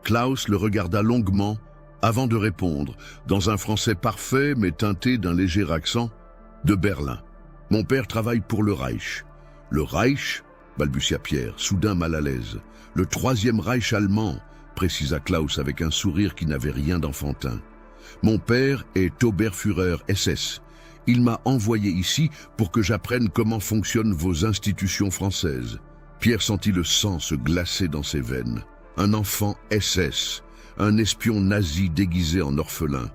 Klaus le regarda longuement avant de répondre, dans un français parfait mais teinté d'un léger accent. « De Berlin. Mon père travaille pour le Reich. »« Le Reich ?» balbutia Pierre, soudain mal à l'aise. « Le troisième Reich allemand » précisa Klaus avec un sourire qui n'avait rien d'enfantin. « Mon père est Oberführer SS. Il m'a envoyé ici pour que j'apprenne comment fonctionnent vos institutions françaises. » Pierre sentit le sang se glacer dans ses veines. Un enfant SS, un espion nazi déguisé en orphelin.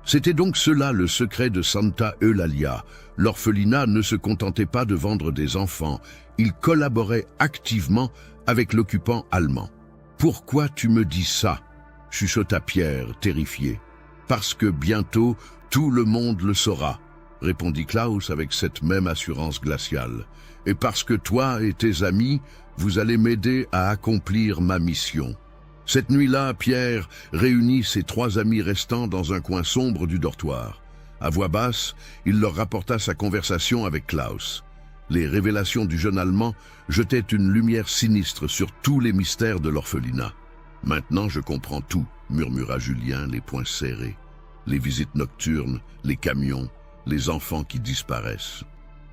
C'était donc cela le secret de Santa Eulalia. L'orphelinat ne se contentait pas de vendre des enfants, il collaborait activement avec l'occupant allemand. « Pourquoi tu me dis ça ?» chuchota Pierre, terrifié. « Parce que bientôt, tout le monde le saura, » répondit Klaus avec cette même assurance glaciale. « Et parce que toi et tes amis, vous allez m'aider à accomplir ma mission. » Cette nuit-là, Pierre réunit ses 3 amis restants dans un coin sombre du dortoir. À voix basse, il leur rapporta sa conversation avec Klaus. Les révélations du jeune Allemand jetaient une lumière sinistre sur tous les mystères de l'orphelinat. « Maintenant je comprends tout », murmura Julien, les poings serrés. Les visites nocturnes, les camions, les enfants qui disparaissent.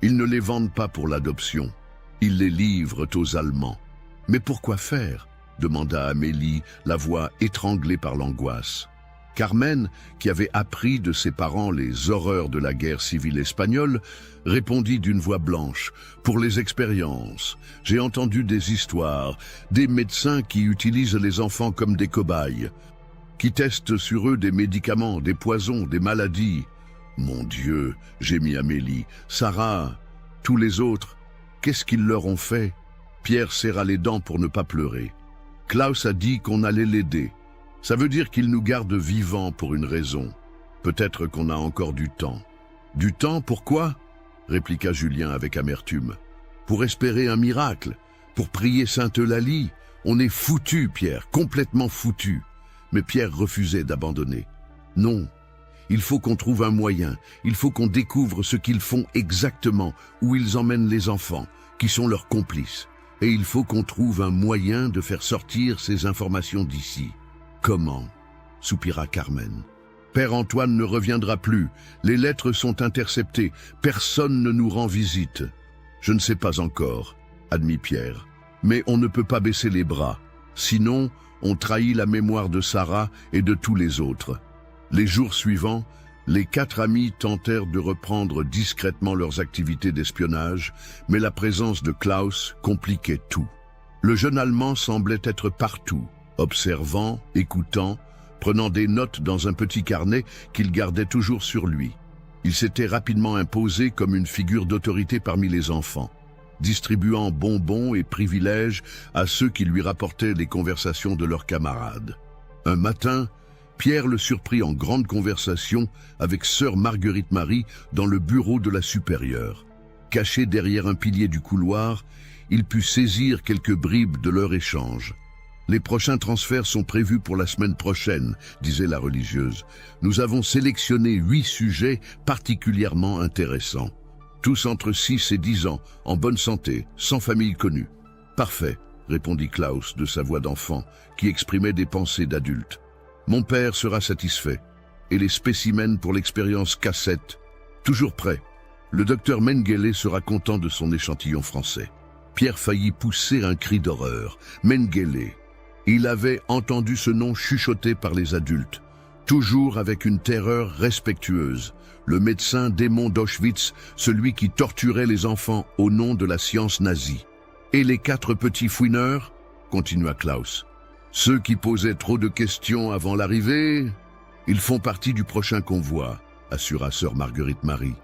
Ils ne les vendent pas pour l'adoption, ils les livrent aux Allemands. « Mais pourquoi faire ?» demanda Amélie, la voix étranglée par l'angoisse. Carmen, qui avait appris de ses parents les horreurs de la guerre civile espagnole, répondit d'une voix blanche. « Pour les expériences, j'ai entendu des histoires, des médecins qui utilisent les enfants comme des cobayes, qui testent sur eux des médicaments, des poisons, des maladies. »« Mon Dieu !» gémit Amélie. « Sarah, tous les autres, qu'est-ce qu'ils leur ont fait ?» Pierre serra les dents pour ne pas pleurer. « Klaus a dit qu'on allait l'aider. Ça veut dire qu'il nous garde vivants pour une raison. Peut-être qu'on a encore du temps. »« Du temps, pourquoi ?» répliqua Julien avec amertume. « Pour espérer un miracle, pour prier Sainte Eulalie. On est foutu, Pierre, complètement foutu. » Mais Pierre refusait d'abandonner. « Non, il faut qu'on trouve un moyen, il faut qu'on découvre ce qu'ils font exactement, où ils emmènent les enfants, qui sont leurs complices. Et il faut qu'on trouve un moyen de faire sortir ces informations d'ici. » « Comment ?» soupira Carmen. « Père Antoine ne reviendra plus. Les lettres sont interceptées. Personne ne nous rend visite. »« Je ne sais pas encore, » admit Pierre. « Mais on ne peut pas baisser les bras. Sinon, on trahit la mémoire de Sarah et de tous les autres. » Les jours suivants, les 4 amis tentèrent de reprendre discrètement leurs activités d'espionnage, mais la présence de Klaus compliquait tout. Le jeune Allemand semblait être partout, observant, écoutant, prenant des notes dans un petit carnet qu'il gardait toujours sur lui. Il s'était rapidement imposé comme une figure d'autorité parmi les enfants, distribuant bonbons et privilèges à ceux qui lui rapportaient les conversations de leurs camarades. Un matin, Pierre le surprit en grande conversation avec sœur Marguerite Marie dans le bureau de la supérieure. Caché derrière un pilier du couloir, il put saisir quelques bribes de leur échange. « Les prochains transferts sont prévus pour la semaine prochaine, » disait la religieuse. « Nous avons sélectionné 8 sujets particulièrement intéressants. Tous entre 6 et 10 ans, en bonne santé, sans famille connue. »« Parfait, » répondit Klaus de sa voix d'enfant, qui exprimait des pensées d'adulte. « Mon père sera satisfait. Et les spécimens pour l'expérience cassette, toujours prêts. Le docteur Mengele sera content de son échantillon français. » Pierre faillit pousser un cri d'horreur. Mengele. Il avait entendu ce nom chuchoté par les adultes, toujours avec une terreur respectueuse. Le médecin démon d'Auschwitz, celui qui torturait les enfants au nom de la science nazie. Et les 4 petits fouineurs, continua Klaus. Ceux qui posaient trop de questions avant l'arrivée, ils font partie du prochain convoi, assura sœur Marguerite Marie.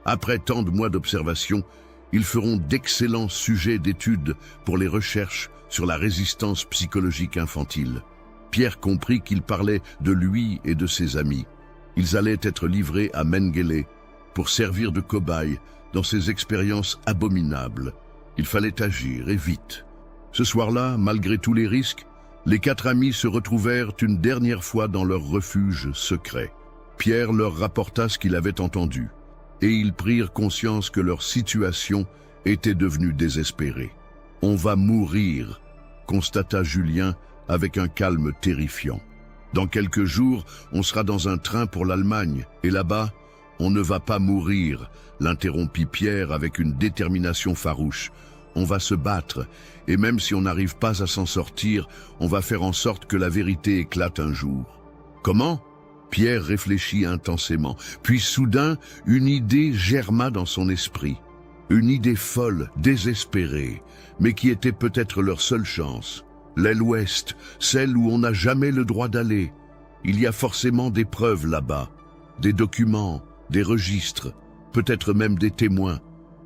Après tant de mois d'observation, ils feront d'excellents sujets d'études pour les recherches sur la résistance psychologique infantile. Pierre comprit qu'il parlait de lui et de ses amis. Ils allaient être livrés à Mengele pour servir de cobayes dans ces expériences abominables. Il fallait agir, et vite. Ce soir-là, malgré tous les risques, Les 4 amis se retrouvèrent une dernière fois dans leur refuge secret. Pierre leur rapporta ce qu'il avait entendu, et ils prirent conscience que leur situation était devenue désespérée. « On va mourir », constata Julien avec un calme terrifiant. « Dans quelques jours, on sera dans un train pour l'Allemagne, et là-bas, on ne va pas mourir », l'interrompit Pierre avec une détermination farouche. « On va se battre, et même si on n'arrive pas à s'en sortir, on va faire en sorte que la vérité éclate un jour. » « Comment ?» Pierre réfléchit intensément, puis soudain, une idée germa dans son esprit. Une idée folle, désespérée, mais qui était peut-être leur seule chance. L'aile ouest, celle où on n'a jamais le droit d'aller. Il y a forcément des preuves là-bas, des documents, des registres, peut-être même des témoins.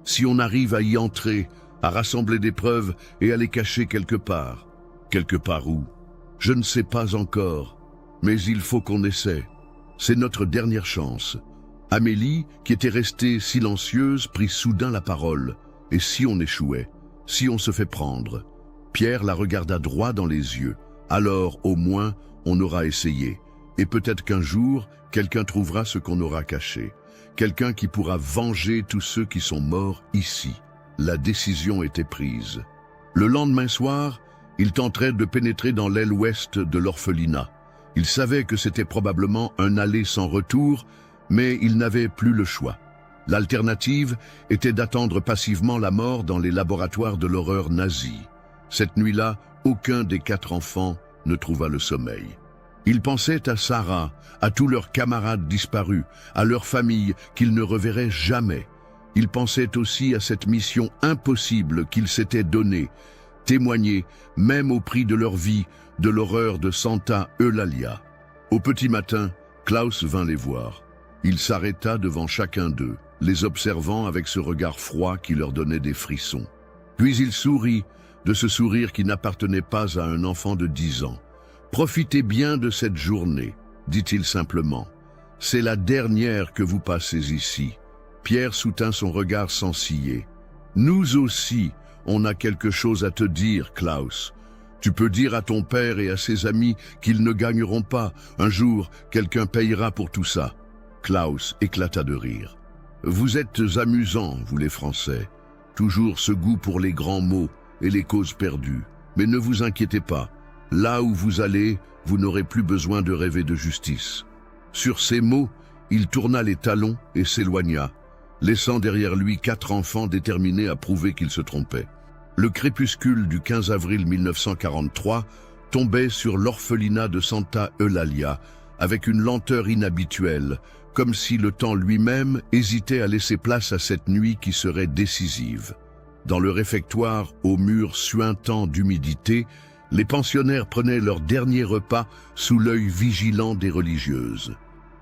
Si on arrive à y entrer, à rassembler des preuves et à les cacher quelque part. Quelque part où? Je ne sais pas encore, mais il faut qu'on essaie. C'est notre dernière chance. Amélie, qui était restée silencieuse, prit soudain la parole. Et si on échouait? Si on se fait prendre? Pierre la regarda droit dans les yeux. Alors, au moins, on aura essayé. Et peut-être qu'un jour, quelqu'un trouvera ce qu'on aura caché. Quelqu'un qui pourra venger tous ceux qui sont morts ici. La décision était prise. Le lendemain soir, ils tentèrent de pénétrer dans l'aile ouest de l'orphelinat. Ils savaient que c'était probablement un aller sans retour, mais ils n'avaient plus le choix. L'alternative était d'attendre passivement la mort dans les laboratoires de l'horreur nazie. Cette nuit-là, aucun des 4 enfants ne trouva le sommeil. Ils pensaient à Sarah, à tous leurs camarades disparus, à leur famille qu'ils ne reverraient jamais. Ils pensaient aussi à cette mission impossible qu'ils s'étaient donnée, témoigner, même au prix de leur vie, de l'horreur de Santa Eulalia. Au petit matin, Klaus vint les voir. Il s'arrêta devant chacun d'eux, les observant avec ce regard froid qui leur donnait des frissons. Puis il sourit, de ce sourire qui n'appartenait pas à un enfant de 10 ans. « Profitez bien de cette journée », dit-il simplement. « C'est la dernière que vous passez ici. » Pierre soutint son regard sans ciller. « Nous aussi, on a quelque chose à te dire, Klaus. Tu peux dire à ton père et à ses amis qu'ils ne gagneront pas. Un jour, quelqu'un payera pour tout ça. » Klaus éclata de rire. « Vous êtes amusants, vous les Français. Toujours ce goût pour les grands mots et les causes perdues. Mais ne vous inquiétez pas. Là où vous allez, vous n'aurez plus besoin de rêver de justice. » Sur ces mots, il tourna les talons et s'éloigna, laissant derrière lui 4 enfants déterminés à prouver qu'il se trompait. Le crépuscule du 15 avril 1943 tombait sur l'orphelinat de Santa Eulalia avec une lenteur inhabituelle, comme si le temps lui-même hésitait à laisser place à cette nuit qui serait décisive. Dans le réfectoire, aux murs suintants d'humidité, les pensionnaires prenaient leur dernier repas sous l'œil vigilant des religieuses.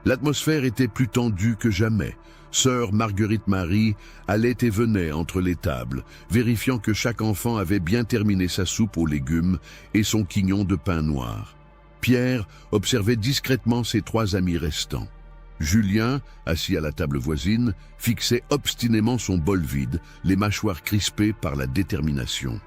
L'atmosphère était plus tendue que jamais. Sœur Marguerite-Marie allait et venait entre les tables, vérifiant que chaque enfant avait bien terminé sa soupe aux légumes et son quignon de pain noir. Pierre observait discrètement ses 3 amis restants. Julien, assis à la table voisine, fixait obstinément son bol vide, les mâchoires crispées par la détermination.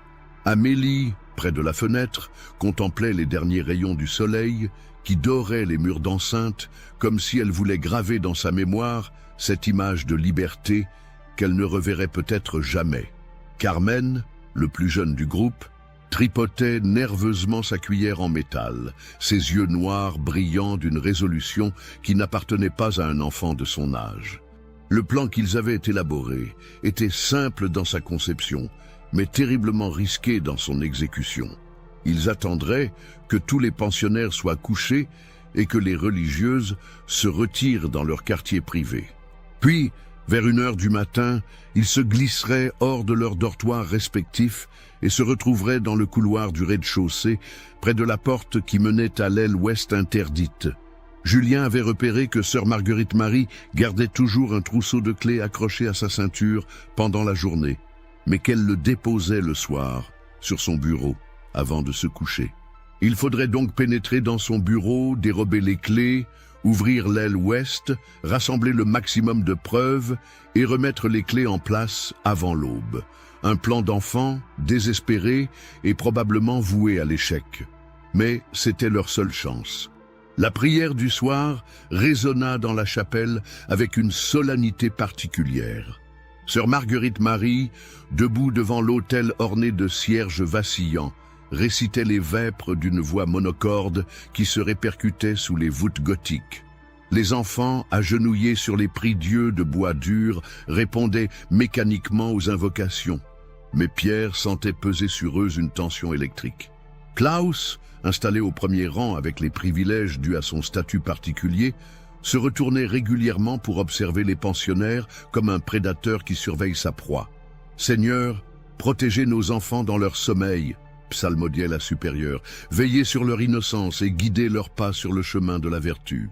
Amélie, près de la fenêtre, contemplait les derniers rayons du soleil qui doraient les murs d'enceinte, comme si elle voulait graver dans sa mémoire cette image de liberté qu'elle ne reverrait peut-être jamais. Carmen, le plus jeune du groupe, tripotait nerveusement sa cuillère en métal, ses yeux noirs brillant d'une résolution qui n'appartenait pas à un enfant de son âge. Le plan qu'ils avaient élaboré était simple dans sa conception, mais terriblement risqué dans son exécution. Ils attendraient que tous les pensionnaires soient couchés et que les religieuses se retirent dans leur quartier privé. Puis, vers 1h du matin, ils se glisseraient hors de leurs dortoirs respectifs et se retrouveraient dans le couloir du rez-de-chaussée, près de la porte qui menait à l'aile ouest interdite. Julien avait repéré que sœur Marguerite-Marie gardait toujours un trousseau de clés accroché à sa ceinture pendant la journée, mais qu'elle le déposait le soir, sur son bureau, avant de se coucher. Il faudrait donc pénétrer dans son bureau, dérober les clés, ouvrir l'aile ouest, rassembler le maximum de preuves et remettre les clés en place avant l'aube. Un plan d'enfant, désespéré et probablement voué à l'échec. Mais c'était leur seule chance. La prière du soir résonna dans la chapelle avec une solennité particulière. Sœur Marguerite Marie, debout devant l'autel orné de cierges vacillants, récitait les vêpres d'une voix monocorde qui se répercutait sous les voûtes gothiques. Les enfants, agenouillés sur les prie-dieux de bois dur, répondaient mécaniquement aux invocations. Mais Pierre sentait peser sur eux une tension électrique. Klaus, installé au premier rang avec les privilèges dus à son statut particulier, se retournait régulièrement pour observer les pensionnaires comme un prédateur qui surveille sa proie. « Seigneur, protégez nos enfants dans leur sommeil », psalmodiait la supérieure, « veillez sur leur innocence et guidez leurs pas sur le chemin de la vertu ».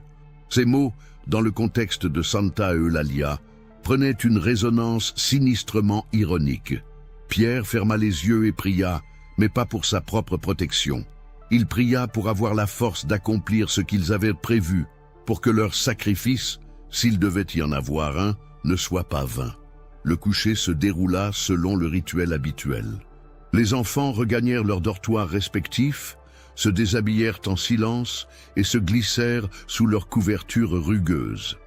Ces mots, dans le contexte de Santa Eulalia, prenaient une résonance sinistrement ironique. Pierre ferma les yeux et pria, mais pas pour sa propre protection. Il pria pour avoir la force d'accomplir ce qu'ils avaient prévu, pour que leur sacrifice, s'il devait y en avoir un, ne soit pas vain. Le coucher se déroula selon le rituel habituel. Les enfants regagnèrent leurs dortoirs respectifs, se déshabillèrent en silence et se glissèrent sous leurs couvertures rugueuses.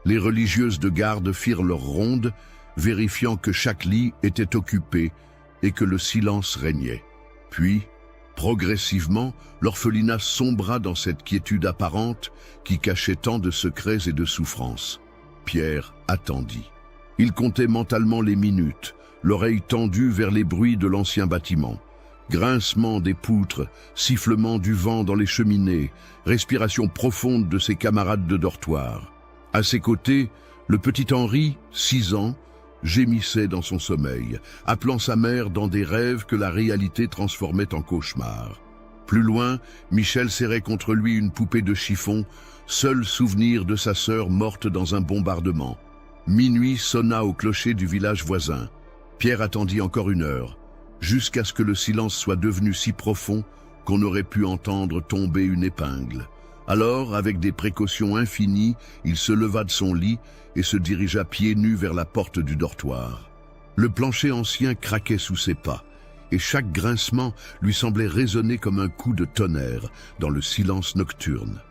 Les religieuses de garde firent leur ronde, vérifiant que chaque lit était occupé et que le silence régnait. Puis, progressivement, l'orphelinat sombra dans cette quiétude apparente qui cachait tant de secrets et de souffrances. Pierre attendit. Il comptait mentalement les minutes, l'oreille tendue vers les bruits de l'ancien bâtiment. Grincement des poutres, sifflement du vent dans les cheminées, respiration profonde de ses camarades de dortoir. À ses côtés, le petit Henri, 6 ans, gémissait dans son sommeil, appelant sa mère dans des rêves que la réalité transformait en cauchemar. Plus loin, Michel serrait contre lui une poupée de chiffon, seul souvenir de sa sœur morte dans un bombardement. Minuit sonna au clocher du village voisin. Pierre attendit encore 1 heure, jusqu'à ce que le silence soit devenu si profond qu'on aurait pu entendre tomber une épingle. Alors, avec des précautions infinies, il se leva de son lit et se dirigea pieds nus vers la porte du dortoir. Le plancher ancien craquait sous ses pas, et chaque grincement lui semblait résonner comme un coup de tonnerre dans le silence nocturne.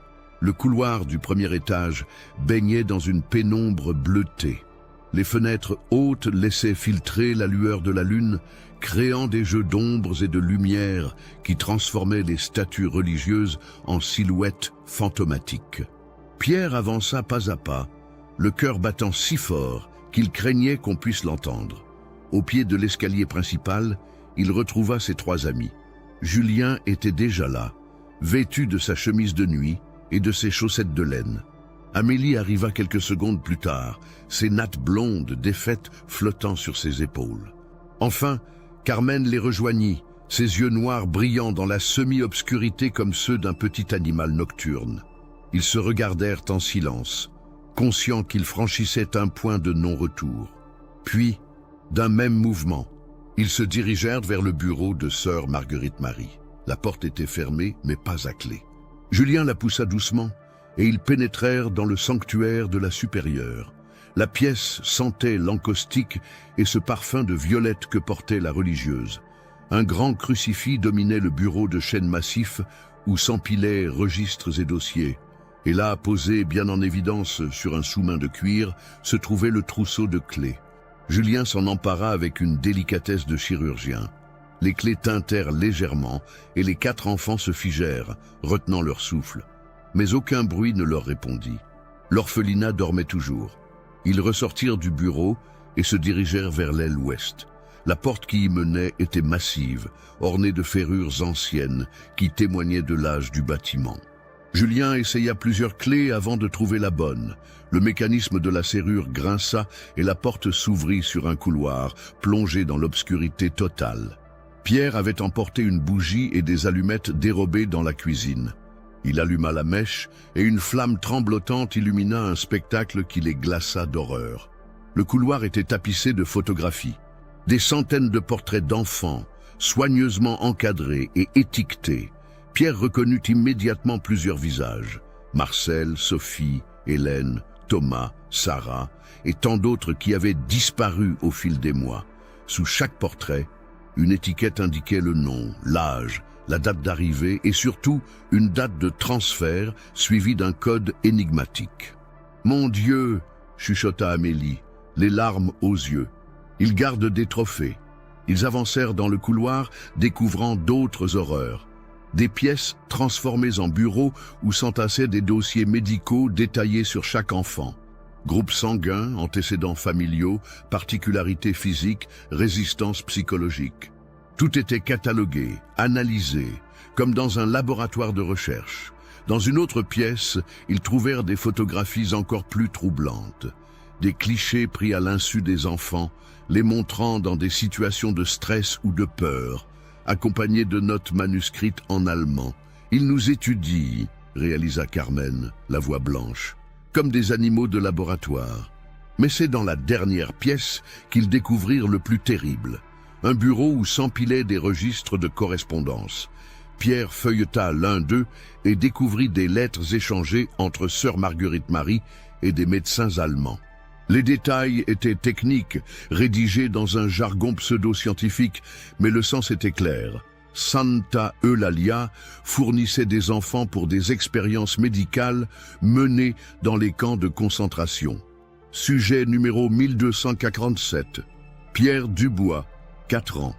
Le couloir du premier étage baignait dans une pénombre bleutée. Les fenêtres hautes laissaient filtrer la lueur de la lune, créant des jeux d'ombres et de lumière qui transformaient les statues religieuses en silhouettes fantomatiques. Pierre avança pas à pas, le cœur battant si fort qu'il craignait qu'on puisse l'entendre. Au pied de l'escalier principal, il retrouva ses 3 amis. Julien était déjà là, vêtu de sa chemise de nuit et de ses chaussettes de laine. Amélie arriva quelques secondes plus tard, ses nattes blondes défaites flottant sur ses épaules. Enfin, Carmen les rejoignit, ses yeux noirs brillant dans la semi-obscurité comme ceux d'un petit animal nocturne. Ils se regardèrent en silence, conscients qu'ils franchissaient un point de non-retour. Puis, d'un même mouvement, ils se dirigèrent vers le bureau de sœur Marguerite Marie. La porte était fermée, mais pas à clé. Julien la poussa doucement, et ils pénétrèrent dans le sanctuaire de la supérieure. La pièce sentait l'encaustique et ce parfum de violette que portait la religieuse. Un grand crucifix dominait le bureau de chêne massif où s'empilaient registres et dossiers. Et là, posé bien en évidence sur un sous-main de cuir, se trouvait le trousseau de clés. Julien s'en empara avec une délicatesse de chirurgien. Les clés tintèrent légèrement et les 4 enfants se figèrent, retenant leur souffle. Mais aucun bruit ne leur répondit. L'orphelinat dormait toujours. Ils ressortirent du bureau et se dirigèrent vers l'aile ouest. La porte qui y menait était massive, ornée de ferrures anciennes qui témoignaient de l'âge du bâtiment. Julien essaya plusieurs clés avant de trouver la bonne. Le mécanisme de la serrure grinça et la porte s'ouvrit sur un couloir, plongé dans l'obscurité totale. Pierre avait emporté une bougie et des allumettes dérobées dans la cuisine. Il alluma la mèche et une flamme tremblotante illumina un spectacle qui les glaça d'horreur. Le couloir était tapissé de photographies. Des centaines de portraits d'enfants, soigneusement encadrés et étiquetés. Pierre reconnut immédiatement plusieurs visages. Marcel, Sophie, Hélène, Thomas, Sarah et tant d'autres qui avaient disparu au fil des mois. Sous chaque portrait, une étiquette indiquait le nom, l'âge, la date d'arrivée et surtout une date de transfert suivie d'un code énigmatique. « Mon Dieu !» chuchota Amélie, les larmes aux yeux. Ils gardent des trophées. Ils avancèrent dans le couloir, découvrant d'autres horreurs. Des pièces transformées en bureaux où s'entassaient des dossiers médicaux détaillés sur chaque enfant. Groupe sanguin, antécédents familiaux, particularités physiques, résistance psychologique. Tout était catalogué, analysé, comme dans un laboratoire de recherche. Dans une autre pièce, ils trouvèrent des photographies encore plus troublantes. Des clichés pris à l'insu des enfants, les montrant dans des situations de stress ou de peur, accompagnés de notes manuscrites en allemand. « Ils nous étudient », réalisa Carmen, la voix blanche, comme des animaux de laboratoire. Mais c'est dans la dernière pièce qu'ils découvrirent le plus terrible. Un bureau où s'empilaient des registres de correspondance. Pierre feuilleta l'un d'eux et découvrit des lettres échangées entre sœur Marguerite Marie et des médecins allemands. Les détails étaient techniques, rédigés dans un jargon pseudo-scientifique, mais le sens était clair. Santa Eulalia fournissait des enfants pour des expériences médicales menées dans les camps de concentration. Sujet numéro 1247. Pierre Dubois, 4 ans.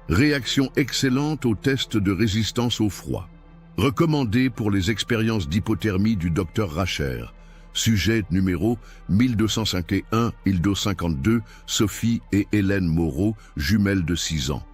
Réaction excellente au test de résistance au froid. Recommandé pour les expériences d'hypothermie du docteur Racher. Sujet numéro 1251-1252, Sophie et Hélène Moreau, jumelles de 6 ans.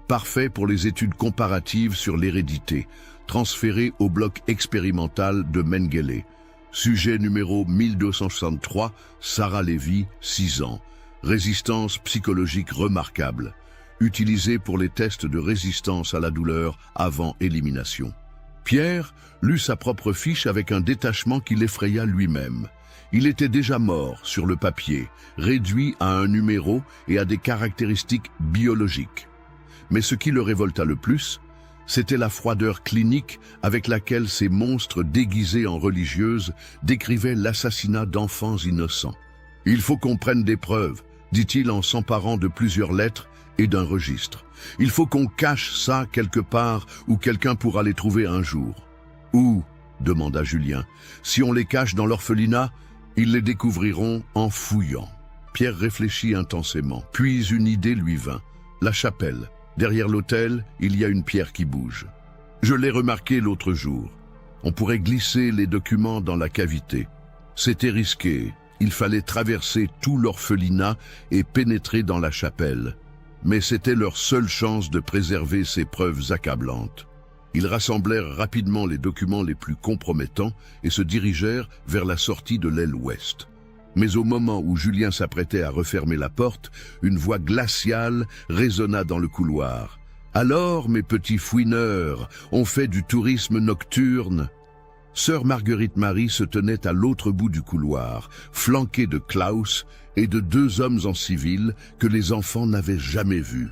Parfait pour les études comparatives sur l'hérédité, transféré au bloc expérimental de Mengele. Sujet numéro 1263, Sarah Lévy, 6 ans. Résistance psychologique remarquable, utilisé pour les tests de résistance à la douleur avant élimination. Pierre lut sa propre fiche avec un détachement qui l'effraya lui-même. Il était déjà mort sur le papier, réduit à un numéro et à des caractéristiques biologiques. Mais ce qui le révolta le plus, c'était la froideur clinique avec laquelle ces monstres déguisés en religieuses décrivaient l'assassinat d'enfants innocents. « Il faut qu'on prenne des preuves », dit-il en s'emparant de plusieurs lettres et d'un registre. « Il faut qu'on cache ça quelque part où quelqu'un pourra les trouver un jour. »« Où ?» demanda Julien. « Si on les cache dans l'orphelinat, ils les découvriront en fouillant. » Pierre réfléchit intensément, puis une idée lui vint. La chapelle. Derrière l'autel, il y a une pierre qui bouge. Je l'ai remarqué l'autre jour. On pourrait glisser les documents dans la cavité. C'était risqué. Il fallait traverser tout l'orphelinat et pénétrer dans la chapelle. Mais c'était leur seule chance de préserver ces preuves accablantes. Ils rassemblèrent rapidement les documents les plus compromettants et se dirigèrent vers la sortie de l'aile ouest. Mais au moment où Julien s'apprêtait à refermer la porte, une voix glaciale résonna dans le couloir. « Alors, mes petits fouineurs, on fait du tourisme nocturne ?» Sœur Marguerite Marie se tenait à l'autre bout du couloir, flanquée de Klaus et de 2 hommes en civil que les enfants n'avaient jamais vus.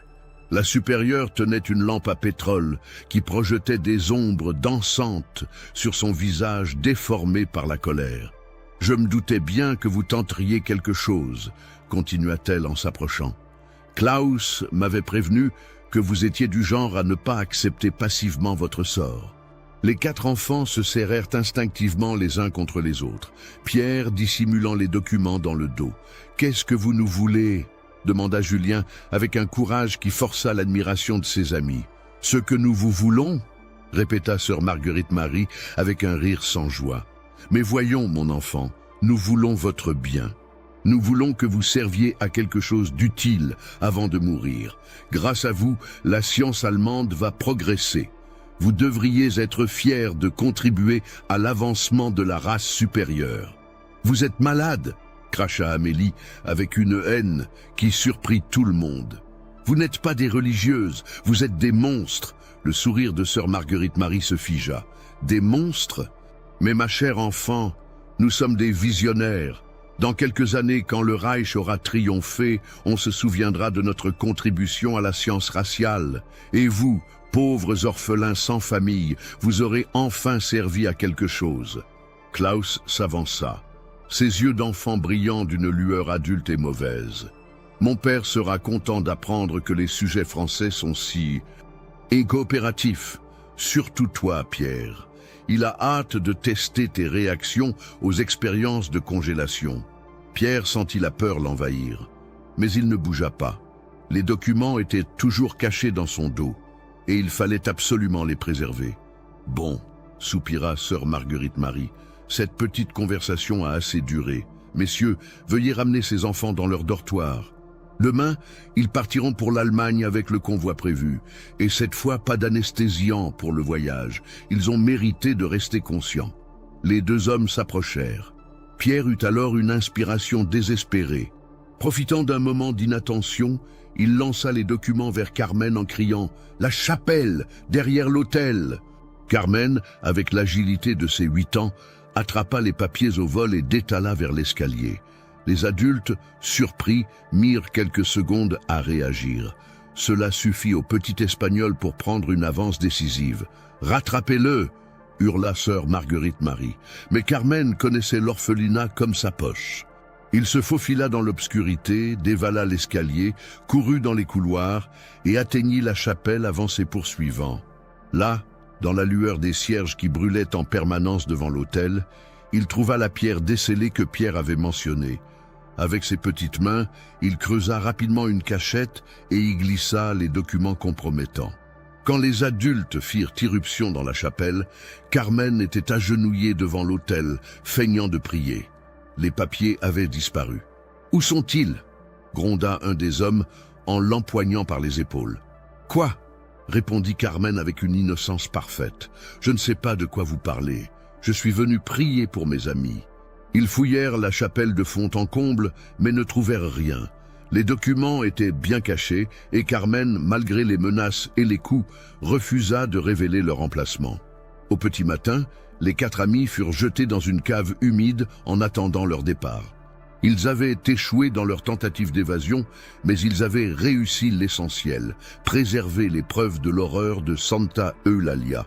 La supérieure tenait une lampe à pétrole qui projetait des ombres dansantes sur son visage déformé par la colère. « Je me doutais bien que vous tenteriez quelque chose, » continua-t-elle en s'approchant. « Klaus m'avait prévenu que vous étiez du genre à ne pas accepter passivement votre sort. » Les 4 enfants se serrèrent instinctivement les uns contre les autres, Pierre dissimulant les documents dans le dos. « Qu'est-ce que vous nous voulez ?» demanda Julien avec un courage qui força l'admiration de ses amis. « Ce que nous vous voulons ?» répéta sœur Marguerite Marie avec un rire sans joie. « Mais voyons, mon enfant, nous voulons votre bien. Nous voulons que vous serviez à quelque chose d'utile avant de mourir. Grâce à vous, la science allemande va progresser. Vous devriez être fiers de contribuer à l'avancement de la race supérieure. »« Vous êtes malade !» cracha Amélie avec une haine qui surprit tout le monde. « Vous n'êtes pas des religieuses, vous êtes des monstres !» Le sourire de sœur Marguerite Marie se figea. « Des monstres ? Mais ma chère enfant, nous sommes des visionnaires. Dans quelques années, quand le Reich aura triomphé, on se souviendra de notre contribution à la science raciale. Et vous, pauvres orphelins sans famille, vous aurez enfin servi à quelque chose. » Klaus s'avança, ses yeux d'enfant brillant d'une lueur adulte et mauvaise. « Mon père sera content d'apprendre que les sujets français sont si... et coopératifs. surtout toi, Pierre. Il a hâte de tester tes réactions aux expériences de congélation. » Pierre sentit la peur l'envahir, mais il ne bougea pas. Les documents étaient toujours cachés dans son dos, et il fallait absolument les préserver. « Bon, » soupira sœur Marguerite Marie, « cette petite conversation a assez duré. Messieurs, veuillez ramener ces enfants dans leur dortoir. Demain, ils partiront pour l'Allemagne avec le convoi prévu. Et cette fois, pas d'anesthésiant pour le voyage. Ils ont mérité de rester conscients. » Les deux hommes s'approchèrent. Pierre eut alors une inspiration désespérée. Profitant d'un moment d'inattention, il lança les documents vers Carmen en criant « La chapelle, derrière l'autel !» Carmen, avec l'agilité de ses 8 ans, attrapa les papiers au vol et détala vers l'escalier. Les adultes, surpris, mirent quelques secondes à réagir. Cela suffit au petit Espagnol pour prendre une avance décisive. « Rattrapez-le !» hurla sœur Marguerite Marie. Mais Carmen connaissait l'orphelinat comme sa poche. Il se faufila dans l'obscurité, dévala l'escalier, courut dans les couloirs et atteignit la chapelle avant ses poursuivants. Là, dans la lueur des cierges qui brûlaient en permanence devant l'autel, il trouva la pierre descellée que Pierre avait mentionnée. Avec ses petites mains, il creusa rapidement une cachette et y glissa les documents compromettants. Quand les adultes firent irruption dans la chapelle, Carmen était agenouillée devant l'autel, feignant de prier. Les papiers avaient disparu. « Où sont-ils » gronda un des hommes en l'empoignant par les épaules. « Quoi » répondit Carmen avec une innocence parfaite. « Je ne sais pas de quoi vous parlez. Je suis venu prier pour mes amis. » Ils fouillèrent la chapelle de fond en comble, mais ne trouvèrent rien. Les documents étaient bien cachés et Carmen, malgré les menaces et les coups, refusa de révéler leur emplacement. Au petit matin, les 4 amis furent jetés dans une cave humide en attendant leur départ. Ils avaient échoué dans leur tentative d'évasion, mais ils avaient réussi l'essentiel, préserver les preuves de l'horreur de Santa Eulalia.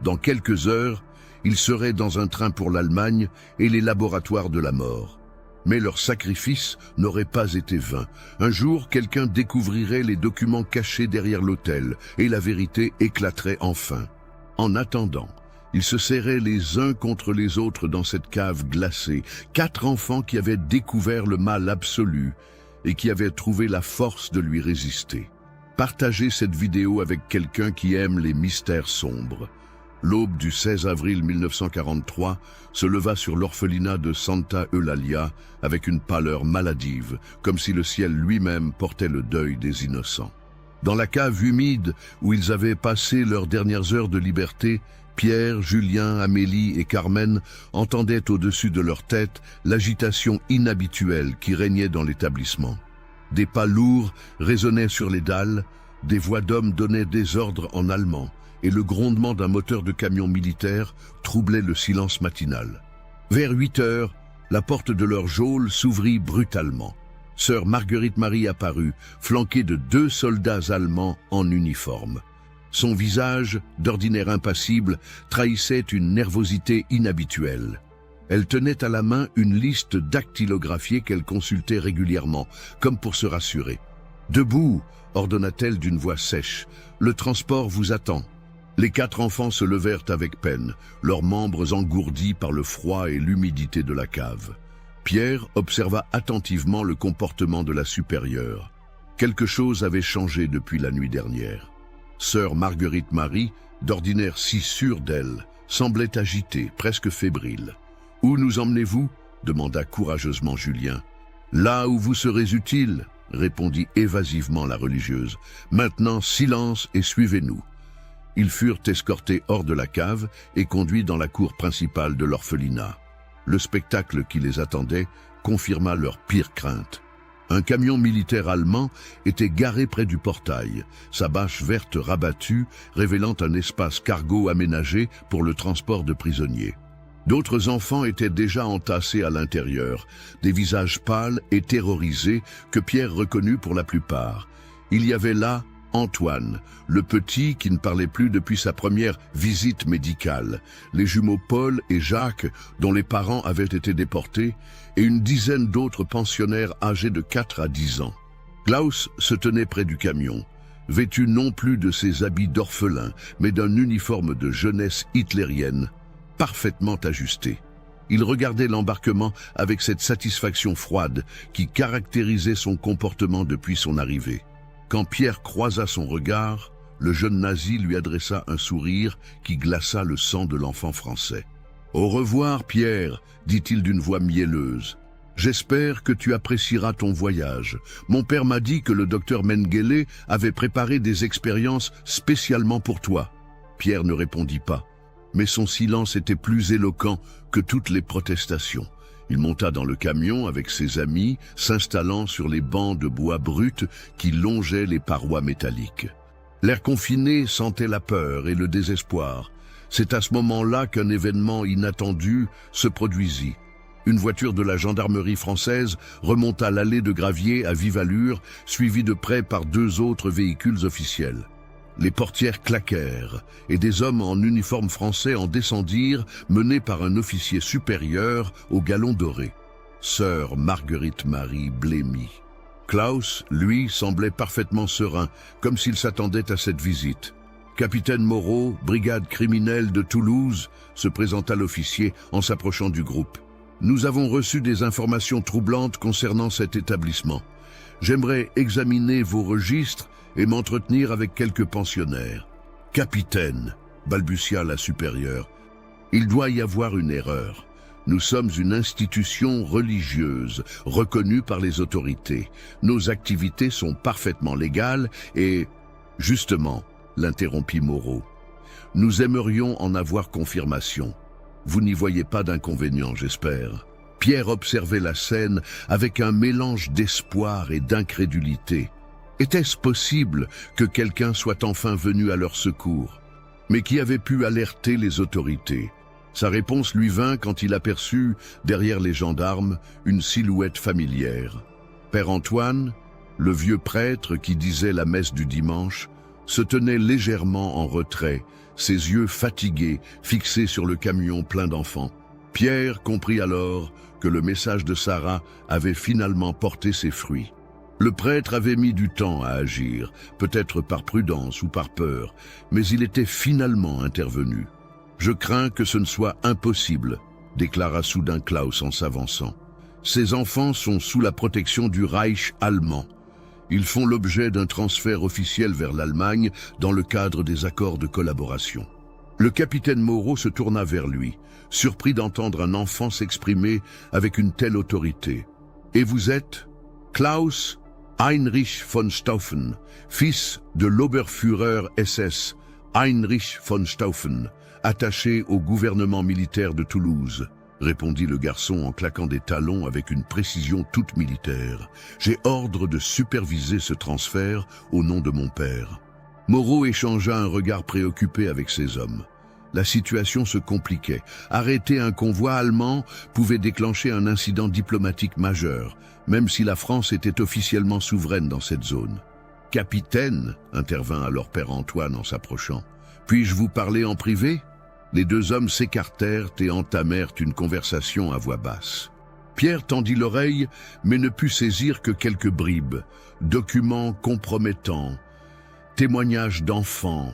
Dans quelques heures, ils seraient dans un train pour l'Allemagne et les laboratoires de la mort. Mais leur sacrifice n'aurait pas été vain. Un jour, quelqu'un découvrirait les documents cachés derrière l'autel et la vérité éclaterait enfin. En attendant, ils se serraient les uns contre les autres dans cette cave glacée. 4 enfants qui avaient découvert le mal absolu et qui avaient trouvé la force de lui résister. Partagez cette vidéo avec quelqu'un qui aime les mystères sombres. L'aube du 16 avril 1943 se leva sur l'orphelinat de Santa Eulalia avec une pâleur maladive, comme si le ciel lui-même portait le deuil des innocents. Dans la cave humide où ils avaient passé leurs dernières heures de liberté, Pierre, Julien, Amélie et Carmen entendaient au-dessus de leur tête l'agitation inhabituelle qui régnait dans l'établissement. Des pas lourds résonnaient sur les dalles, des voix d'hommes donnaient des ordres en allemand, et le grondement d'un moteur de camion militaire troublait le silence matinal. Vers 8 heures, la porte de leur geôle s'ouvrit brutalement. Sœur Marguerite Marie apparut, flanquée de 2 soldats allemands en uniforme. Son visage, d'ordinaire impassible, trahissait une nervosité inhabituelle. Elle tenait à la main une liste dactylographiée qu'elle consultait régulièrement, comme pour se rassurer. « Debout !» ordonna-t-elle d'une voix sèche. « Le transport vous attend. » Les 4 enfants se levèrent avec peine, leurs membres engourdis par le froid et l'humidité de la cave. Pierre observa attentivement le comportement de la supérieure. Quelque chose avait changé depuis la nuit dernière. Sœur Marguerite Marie, d'ordinaire si sûre d'elle, semblait agitée, presque fébrile. « Où nous emmenez-vous » demanda courageusement Julien. « Là où vous serez utile » répondit évasivement la religieuse. « Maintenant, silence et suivez-nous. » Ils furent escortés hors de la cave et conduits dans la cour principale de l'orphelinat. Le spectacle qui les attendait confirma leur pire crainte. Un camion militaire allemand était garé près du portail, sa bâche verte rabattue révélant un espace cargo aménagé pour le transport de prisonniers. D'autres enfants étaient déjà entassés à l'intérieur, des visages pâles et terrorisés que Pierre reconnut pour la plupart. Il y avait là Antoine, le petit qui ne parlait plus depuis sa première visite médicale, les jumeaux Paul et Jacques dont les parents avaient été déportés, et une dizaine d'autres pensionnaires âgés de 4 à 10 ans. Klaus se tenait près du camion. vêtu non plus de ses habits d'orphelin, mais d'un uniforme de jeunesse hitlérienne, parfaitement ajusté. Il regardait l'embarquement avec cette satisfaction froide qui caractérisait son comportement depuis son arrivée. Quand Pierre croisa son regard, le jeune nazi lui adressa un sourire qui glaça le sang de l'enfant français. « Au revoir, Pierre », dit-il d'une voix mielleuse. « J'espère que tu apprécieras ton voyage. Mon père m'a dit que le docteur Mengele avait préparé des expériences spécialement pour toi. » Pierre ne répondit pas, mais son silence était plus éloquent que toutes les protestations. Il monta dans le camion avec ses amis, s'installant sur les bancs de bois brut qui longeaient les parois métalliques. L'air confiné sentait la peur et le désespoir. C'est à ce moment-là qu'un événement inattendu se produisit. Une voiture de la gendarmerie française remonta l'allée de gravier à vive allure, suivie de près par 2 autres véhicules officiels. Les portières claquèrent et des hommes en uniforme français en descendirent, menés par un officier supérieur au galon doré. Sœur Marguerite Marie blêmit. Klaus, lui, semblait parfaitement serein, comme s'il s'attendait à cette visite. Capitaine Moreau, brigade criminelle de Toulouse, se présenta l'officier en s'approchant du groupe. Nous avons reçu des informations troublantes concernant cet établissement. J'aimerais examiner vos registres et m'entretenir avec quelques pensionnaires. Capitaine, balbutia la supérieure, il doit y avoir une erreur. Nous sommes une institution religieuse, reconnue par les autorités. Nos activités sont parfaitement légales et... Justement, l'interrompit Moreau. Nous aimerions en avoir confirmation. Vous n'y voyez pas d'inconvénient, j'espère. Pierre observait la scène avec un mélange d'espoir et d'incrédulité. Était-ce possible que quelqu'un soit enfin venu à leur secours? Mais qui avait pu alerter les autorités? Sa réponse lui vint quand il aperçut, derrière les gendarmes, une silhouette familière. Père Antoine, le vieux prêtre qui disait la messe du dimanche, se tenait légèrement en retrait, ses yeux fatigués, fixés sur le camion plein d'enfants. Pierre comprit alors que le message de Sarah avait finalement porté ses fruits. Le prêtre avait mis du temps à agir, peut-être par prudence ou par peur, mais il était finalement intervenu. « Je crains que ce ne soit impossible », déclara soudain Klaus en s'avançant. « Ces enfants sont sous la protection du Reich allemand. Ils font l'objet d'un transfert officiel vers l'Allemagne dans le cadre des accords de collaboration. » Le capitaine Moreau se tourna vers lui, surpris d'entendre un enfant s'exprimer avec une telle autorité. « Et vous êtes ?»« Klaus Heinrich von Stauffen, fils de l'Oberführer SS Heinrich von Stauffen, attaché au gouvernement militaire de Toulouse, » répondit le garçon en claquant des talons avec une précision toute militaire. « J'ai ordre de superviser ce transfert au nom de mon père. » Moreau échangea un regard préoccupé avec ses hommes. La situation se compliquait. Arrêter un convoi allemand pouvait déclencher un incident diplomatique majeur, même si la France était officiellement souveraine dans cette zone. « Capitaine » intervint alors Père Antoine en s'approchant. « Puis-je vous parler en privé ?» Les 2 hommes s'écartèrent et entamèrent une conversation à voix basse. Pierre tendit l'oreille, mais ne put saisir que quelques bribes, documents compromettants, témoignages d'enfants,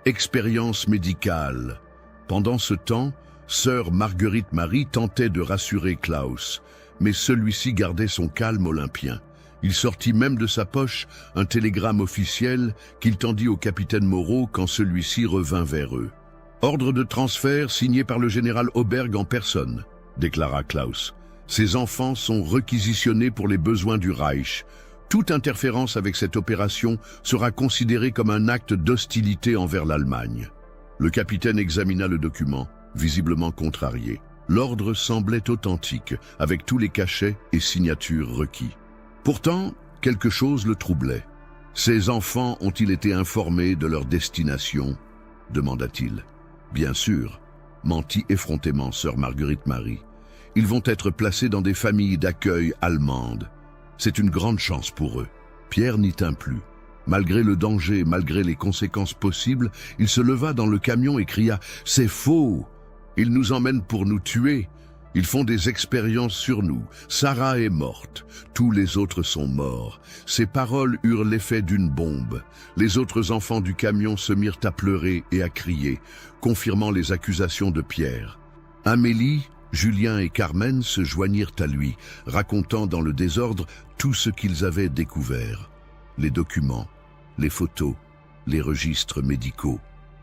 expériences médicales. Pendant ce temps, sœur Marguerite Marie tentait de rassurer Klaus, mais celui-ci gardait son calme olympien. Il sortit même de sa poche un télégramme officiel qu'il tendit au capitaine Moreau quand celui-ci revint vers eux. « Ordre de transfert signé par le général Auberg en personne », déclara Klaus. « Ces enfants sont réquisitionnés pour les besoins du Reich. Toute interférence avec cette opération sera considérée comme un acte d'hostilité envers l'Allemagne. » Le capitaine examina le document, visiblement contrarié. L'ordre semblait authentique, avec tous les cachets et signatures requis. Pourtant, quelque chose le troublait. « Ces enfants ont-ils été informés de leur destination ?» demanda-t-il. « Bien sûr, » mentit effrontément sœur Marguerite Marie. « Ils vont être placés dans des familles d'accueil allemandes. C'est une grande chance pour eux. » Pierre n'y tint plus. Malgré le danger, malgré les conséquences possibles, il se leva dans le camion et cria « C'est faux! Ils nous emmènent pour nous tuer. Ils font des expériences sur nous. Sarah est morte. Tous les autres sont morts. » Ces paroles eurent l'effet d'une bombe. Les autres enfants du camion se mirent à pleurer et à crier, confirmant les accusations de Pierre. Amélie, Julien et Carmen se joignirent à lui, racontant dans le désordre tout ce qu'ils avaient découvert. Les documents, les photos, les registres médicaux.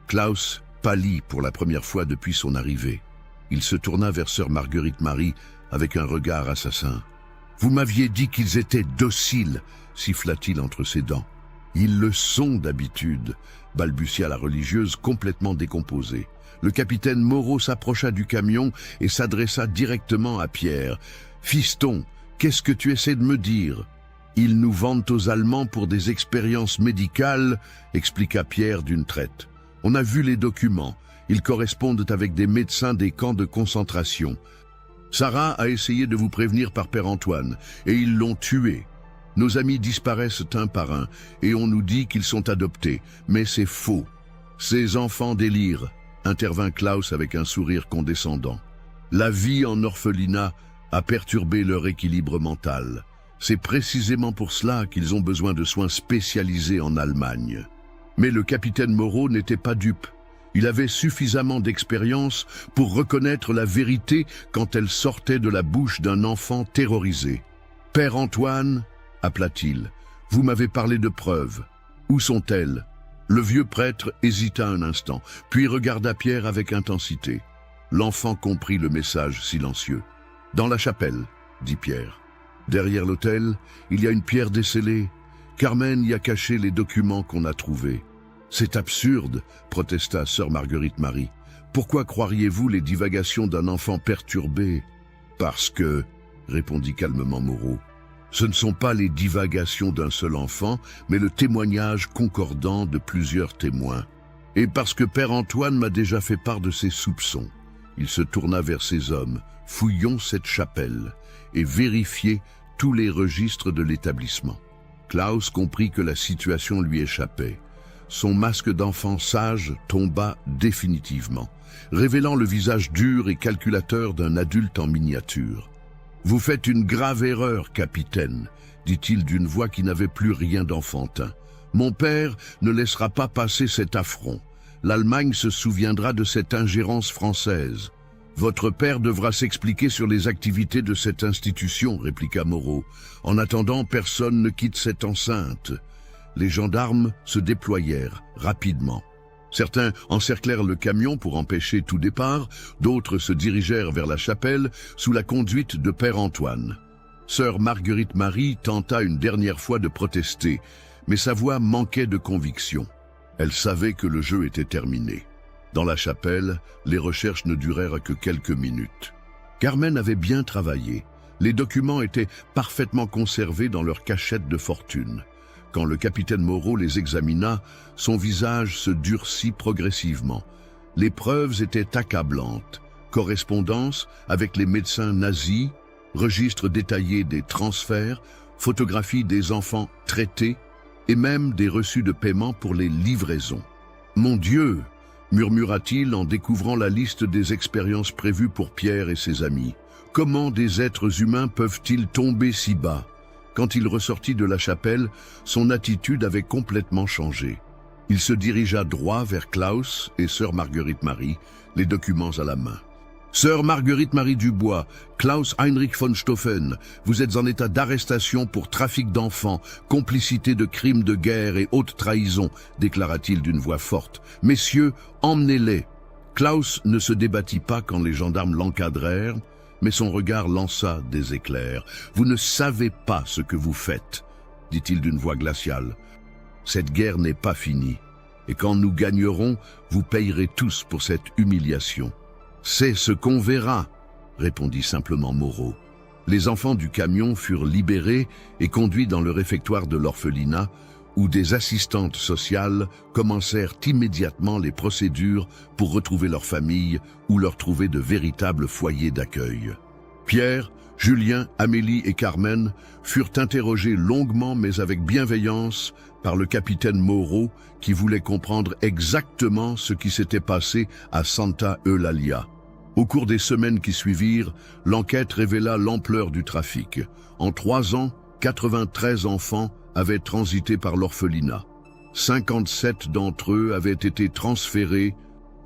Klaus pâlit pour la première fois depuis son arrivée. Il se tourna vers sœur Marguerite Marie avec un regard assassin. « Vous m'aviez dit qu'ils étaient dociles » siffla-t-il entre ses dents. « Ils le sont d'habitude » balbutia la religieuse complètement décomposée. Le capitaine Moreau s'approcha du camion et s'adressa directement à Pierre. « Fiston, qu'est-ce que tu essaies de me dire ?»« Ils nous vendent aux Allemands pour des expériences médicales » expliqua Pierre d'une traite. « On a vu les documents. Ils correspondent avec des médecins des camps de concentration. Sarah a essayé de vous prévenir par Père Antoine, et ils l'ont tué. Nos amis disparaissent un par un, et on nous dit qu'ils sont adoptés, mais c'est faux. Ces enfants délirent, intervint Klaus avec un sourire condescendant. La vie en orphelinat a perturbé leur équilibre mental. C'est précisément pour cela qu'ils ont besoin de soins spécialisés en Allemagne. Mais le capitaine Moreau n'était pas dupe. Il avait suffisamment d'expérience pour reconnaître la vérité quand elle sortait de la bouche d'un enfant terrorisé. « Père Antoine, appela-t-il, vous m'avez parlé de preuves. Où sont-elles » Le vieux prêtre hésita un instant, puis regarda Pierre avec intensité. L'enfant comprit le message silencieux. « Dans la chapelle, » dit Pierre. « Derrière l'autel, il y a une pierre descellée. Carmen y a caché les documents qu'on a trouvés. » « C'est absurde, » protesta sœur Marguerite Marie. « Pourquoi croiriez-vous les divagations d'un enfant perturbé ?»« Parce que, » répondit calmement Moreau, « ce ne sont pas les divagations d'un seul enfant, mais le témoignage concordant de plusieurs témoins. Et parce que Père Antoine m'a déjà fait part de ses soupçons. » Il se tourna vers ses hommes. « Fouillons cette chapelle et vérifiez tous les registres de l'établissement. » Klaus comprit que la situation lui échappait. Son masque d'enfant sage tomba définitivement, révélant le visage dur et calculateur d'un adulte en miniature. « Vous faites une grave erreur, capitaine, » dit-il d'une voix qui n'avait plus rien d'enfantin. « Mon père ne laissera pas passer cet affront. L'Allemagne se souviendra de cette ingérence française. »« Votre père devra s'expliquer sur les activités de cette institution, » répliqua Moreau. « En attendant, personne ne quitte cette enceinte. » Les gendarmes se déployèrent rapidement. Certains encerclèrent le camion pour empêcher tout départ, d'autres se dirigèrent vers la chapelle sous la conduite de Père Antoine. Sœur Marguerite Marie tenta une dernière fois de protester, mais sa voix manquait de conviction. Elle savait que le jeu était terminé. Dans la chapelle, les recherches ne durèrent que quelques minutes. Carmen avait bien travaillé. Les documents étaient parfaitement conservés dans leur cachette de fortune. Quand le capitaine Moreau les examina, son visage se durcit progressivement. Les preuves étaient accablantes. Correspondance avec les médecins nazis, registres détaillés des transferts, photographies des enfants traités et même des reçus de paiement pour les livraisons. « Mon Dieu !» murmura-t-il en découvrant la liste des expériences prévues pour Pierre et ses amis. « Comment des êtres humains peuvent-ils tomber si bas ?» Quand il ressortit de la chapelle, son attitude avait complètement changé. Il se dirigea droit vers Klaus et sœur Marguerite Marie, les documents à la main. « Sœur Marguerite Marie Dubois, Klaus Heinrich von Stoffen, vous êtes en état d'arrestation pour trafic d'enfants, complicité de crimes de guerre et haute trahison, déclara-t-il d'une voix forte. « Messieurs, emmenez-les !» Klaus ne se débattit pas quand les gendarmes l'encadrèrent, mais son regard lança des éclairs. « Vous ne savez pas ce que vous faites, » dit-il d'une voix glaciale. « Cette guerre n'est pas finie, et quand nous gagnerons, vous payerez tous pour cette humiliation. »« C'est ce qu'on verra, » répondit simplement Moreau. Les enfants du camion furent libérés et conduits dans le réfectoire de l'orphelinat, où des assistantes sociales commencèrent immédiatement les procédures pour retrouver leur famille ou leur trouver de véritables foyers d'accueil. Pierre, Julien, Amélie et Carmen furent interrogés longuement mais avec bienveillance par le capitaine Moreau qui voulait comprendre exactement ce qui s'était passé à Santa Eulalia. Au cours des semaines qui suivirent, l'enquête révéla l'ampleur du trafic. En 3 ans, 93 enfants avaient transité par l'orphelinat. 57 d'entre eux avaient été transférés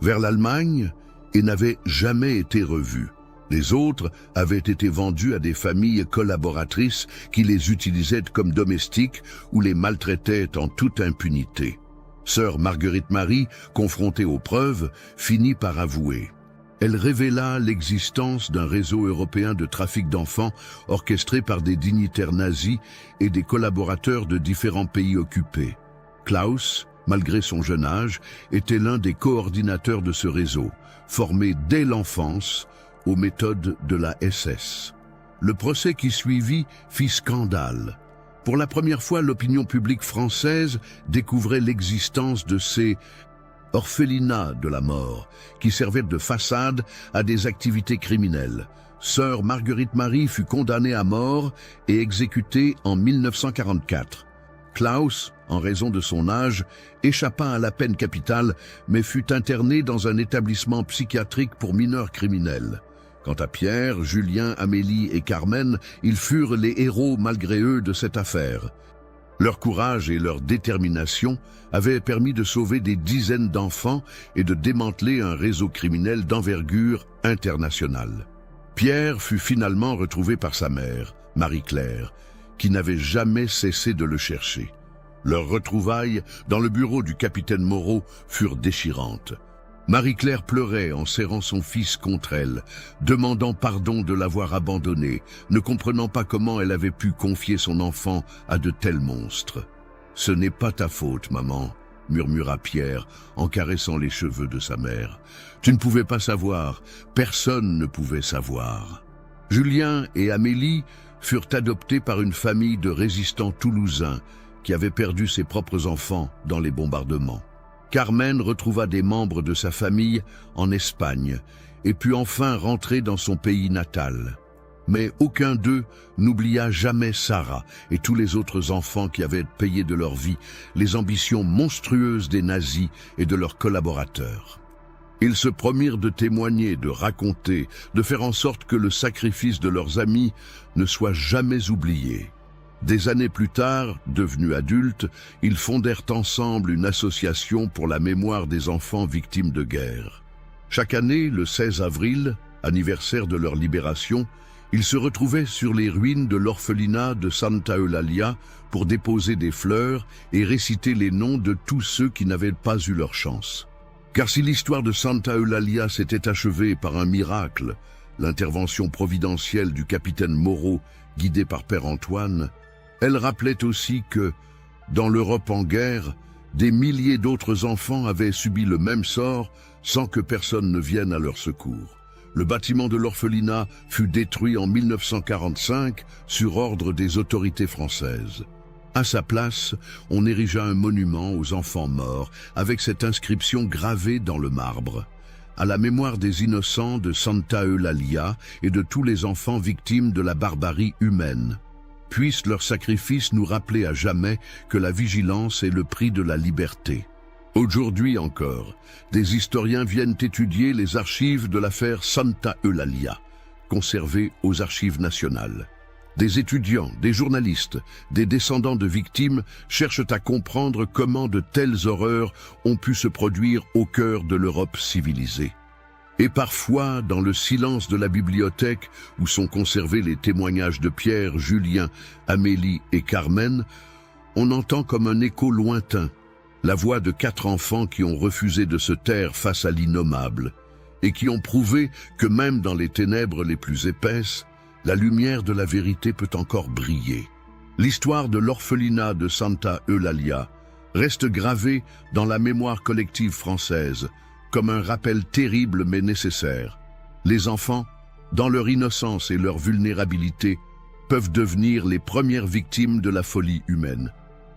vers l'Allemagne et n'avaient jamais été revus. Les autres avaient été vendus à des familles collaboratrices qui les utilisaient comme domestiques ou les maltraitaient en toute impunité. Sœur Marguerite Marie, confrontée aux preuves, finit par avouer. Elle révéla l'existence d'un réseau européen de trafic d'enfants orchestré par des dignitaires nazis et des collaborateurs de différents pays occupés. Klaus, malgré son jeune âge, était l'un des coordinateurs de ce réseau, formé dès l'enfance aux méthodes de la SS. Le procès qui suivit fit scandale. Pour la première fois, l'opinion publique française découvrait l'existence de ces orphelinats de la mort, qui servaient de façade à des activités criminelles. Sœur Marguerite Marie fut condamnée à mort et exécutée en 1944. Klaus, en raison de son âge, échappa à la peine capitale, mais fut interné dans un établissement psychiatrique pour mineurs criminels. Quant à Pierre, Julien, Amélie et Carmen, ils furent les héros malgré eux de cette affaire. Leur courage et leur détermination avaient permis de sauver des dizaines d'enfants et de démanteler un réseau criminel d'envergure internationale. Pierre fut finalement retrouvé par sa mère, Marie-Claire, qui n'avait jamais cessé de le chercher. Leurs retrouvailles dans le bureau du capitaine Moreau furent déchirantes. Marie-Claire pleurait en serrant son fils contre elle, demandant pardon de l'avoir abandonné, ne comprenant pas comment elle avait pu confier son enfant à de tels monstres. « Ce n'est pas ta faute, maman », murmura Pierre en caressant les cheveux de sa mère. « Tu ne pouvais pas savoir, personne ne pouvait savoir. » Julien et Amélie furent adoptés par une famille de résistants toulousains qui avaient perdu ses propres enfants dans les bombardements. Carmen retrouva des membres de sa famille en Espagne et put enfin rentrer dans son pays natal. Mais aucun d'eux n'oublia jamais Sarah et tous les autres enfants qui avaient payé de leur vie les ambitions monstrueuses des nazis et de leurs collaborateurs. Ils se promirent de témoigner, de raconter, de faire en sorte que le sacrifice de leurs amis ne soit jamais oublié. Des années plus tard, devenus adultes, ils fondèrent ensemble une association pour la mémoire des enfants victimes de guerre. Chaque année, le 16 avril, anniversaire de leur libération, ils se retrouvaient sur les ruines de l'orphelinat de Santa Eulalia pour déposer des fleurs et réciter les noms de tous ceux qui n'avaient pas eu leur chance. Car si l'histoire de Santa Eulalia s'était achevée par un miracle, l'intervention providentielle du capitaine Moreau, guidé par Père Antoine, elle rappelait aussi que, dans l'Europe en guerre, des milliers d'autres enfants avaient subi le même sort sans que personne ne vienne à leur secours. Le bâtiment de l'orphelinat fut détruit en 1945 sur ordre des autorités françaises. À sa place, on érigea un monument aux enfants morts avec cette inscription gravée dans le marbre. À la mémoire des innocents de Santa Eulalia et de tous les enfants victimes de la barbarie humaine. Puisse leur sacrifice nous rappeler à jamais que la vigilance est le prix de la liberté. Aujourd'hui encore, des historiens viennent étudier les archives de l'affaire Santa Eulalia, conservées aux archives nationales. Des étudiants, des journalistes, des descendants de victimes cherchent à comprendre comment de telles horreurs ont pu se produire au cœur de l'Europe civilisée. Et parfois, dans le silence de la bibliothèque où sont conservés les témoignages de Pierre, Julien, Amélie et Carmen, on entend comme un écho lointain la voix de 4 enfants qui ont refusé de se taire face à l'innommable et qui ont prouvé que même dans les ténèbres les plus épaisses, la lumière de la vérité peut encore briller. L'histoire de l'orphelinat de Santa Eulalia reste gravée dans la mémoire collective française comme un rappel terrible mais nécessaire. Les enfants, dans leur innocence et leur vulnérabilité, peuvent devenir les premières victimes de la folie humaine.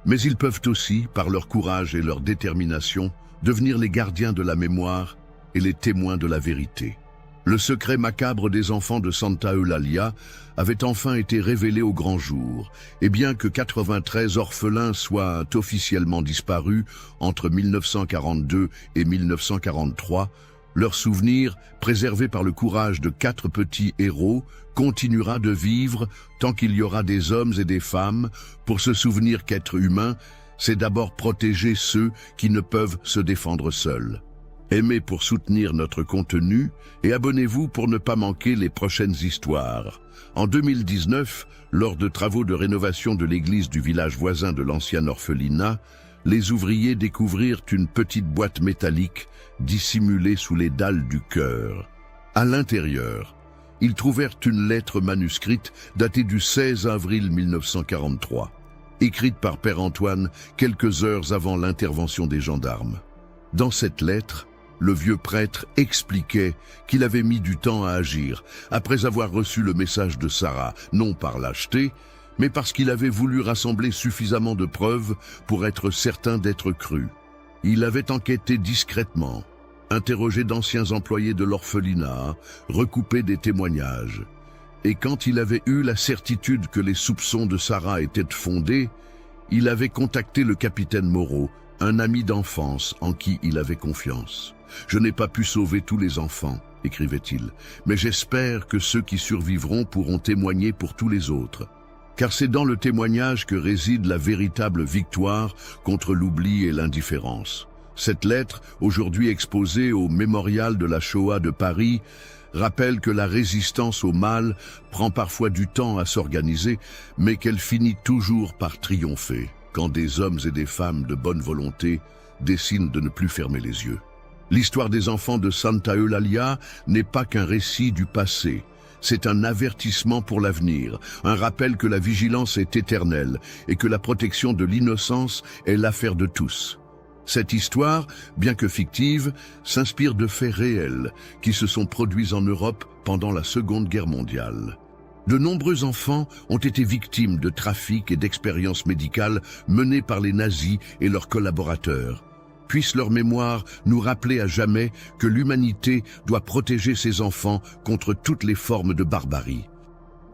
Mais ils peuvent aussi, par leur courage et leur détermination, devenir les gardiens de la mémoire et les témoins de la vérité. Le secret macabre des enfants de Santa Eulalia avait enfin été révélé au grand jour, et bien que 93 orphelins soient officiellement disparus entre 1942 et 1943, Leur souvenir, préservé par le courage de 4 petits héros, continuera de vivre tant qu'il y aura des hommes et des femmes pour se souvenir qu'être humain, c'est d'abord protéger ceux qui ne peuvent se défendre seuls. Aimez pour soutenir notre contenu et abonnez-vous pour ne pas manquer les prochaines histoires. En 2019, lors de travaux de rénovation de l'église du village voisin de l'ancien orphelinat, les ouvriers découvrirent une petite boîte métallique dissimulée sous les dalles du chœur. À l'intérieur, ils trouvèrent une lettre manuscrite datée du 16 avril 1943, écrite par Père Antoine quelques heures avant l'intervention des gendarmes. Dans cette lettre, le vieux prêtre expliquait qu'il avait mis du temps à agir, après avoir reçu le message de Sarah, non par lâcheté, mais parce qu'il avait voulu rassembler suffisamment de preuves pour être certain d'être cru. Il avait enquêté discrètement, interrogé d'anciens employés de l'orphelinat, recoupé des témoignages. Et quand il avait eu la certitude que les soupçons de Sarah étaient fondés, il avait contacté le capitaine Moreau, un ami d'enfance en qui il avait confiance. « Je n'ai pas pu sauver tous les enfants », écrivait-il, « mais j'espère que ceux qui survivront pourront témoigner pour tous les autres. Car c'est dans le témoignage que réside la véritable victoire contre l'oubli et l'indifférence. » Cette lettre, aujourd'hui exposée au Mémorial de la Shoah de Paris, rappelle que la résistance au mal prend parfois du temps à s'organiser, mais qu'elle finit toujours par triompher, quand des hommes et des femmes de bonne volonté décident de ne plus fermer les yeux. L'histoire des enfants de Santa Eulalia n'est pas qu'un récit du passé. C'est un avertissement pour l'avenir, un rappel que la vigilance est éternelle et que la protection de l'innocence est l'affaire de tous. Cette histoire, bien que fictive, s'inspire de faits réels qui se sont produits en Europe pendant la Seconde Guerre mondiale. De nombreux enfants ont été victimes de trafics et d'expériences médicales menées par les nazis et leurs collaborateurs. Puisse leur mémoire nous rappeler à jamais que l'humanité doit protéger ses enfants contre toutes les formes de barbarie.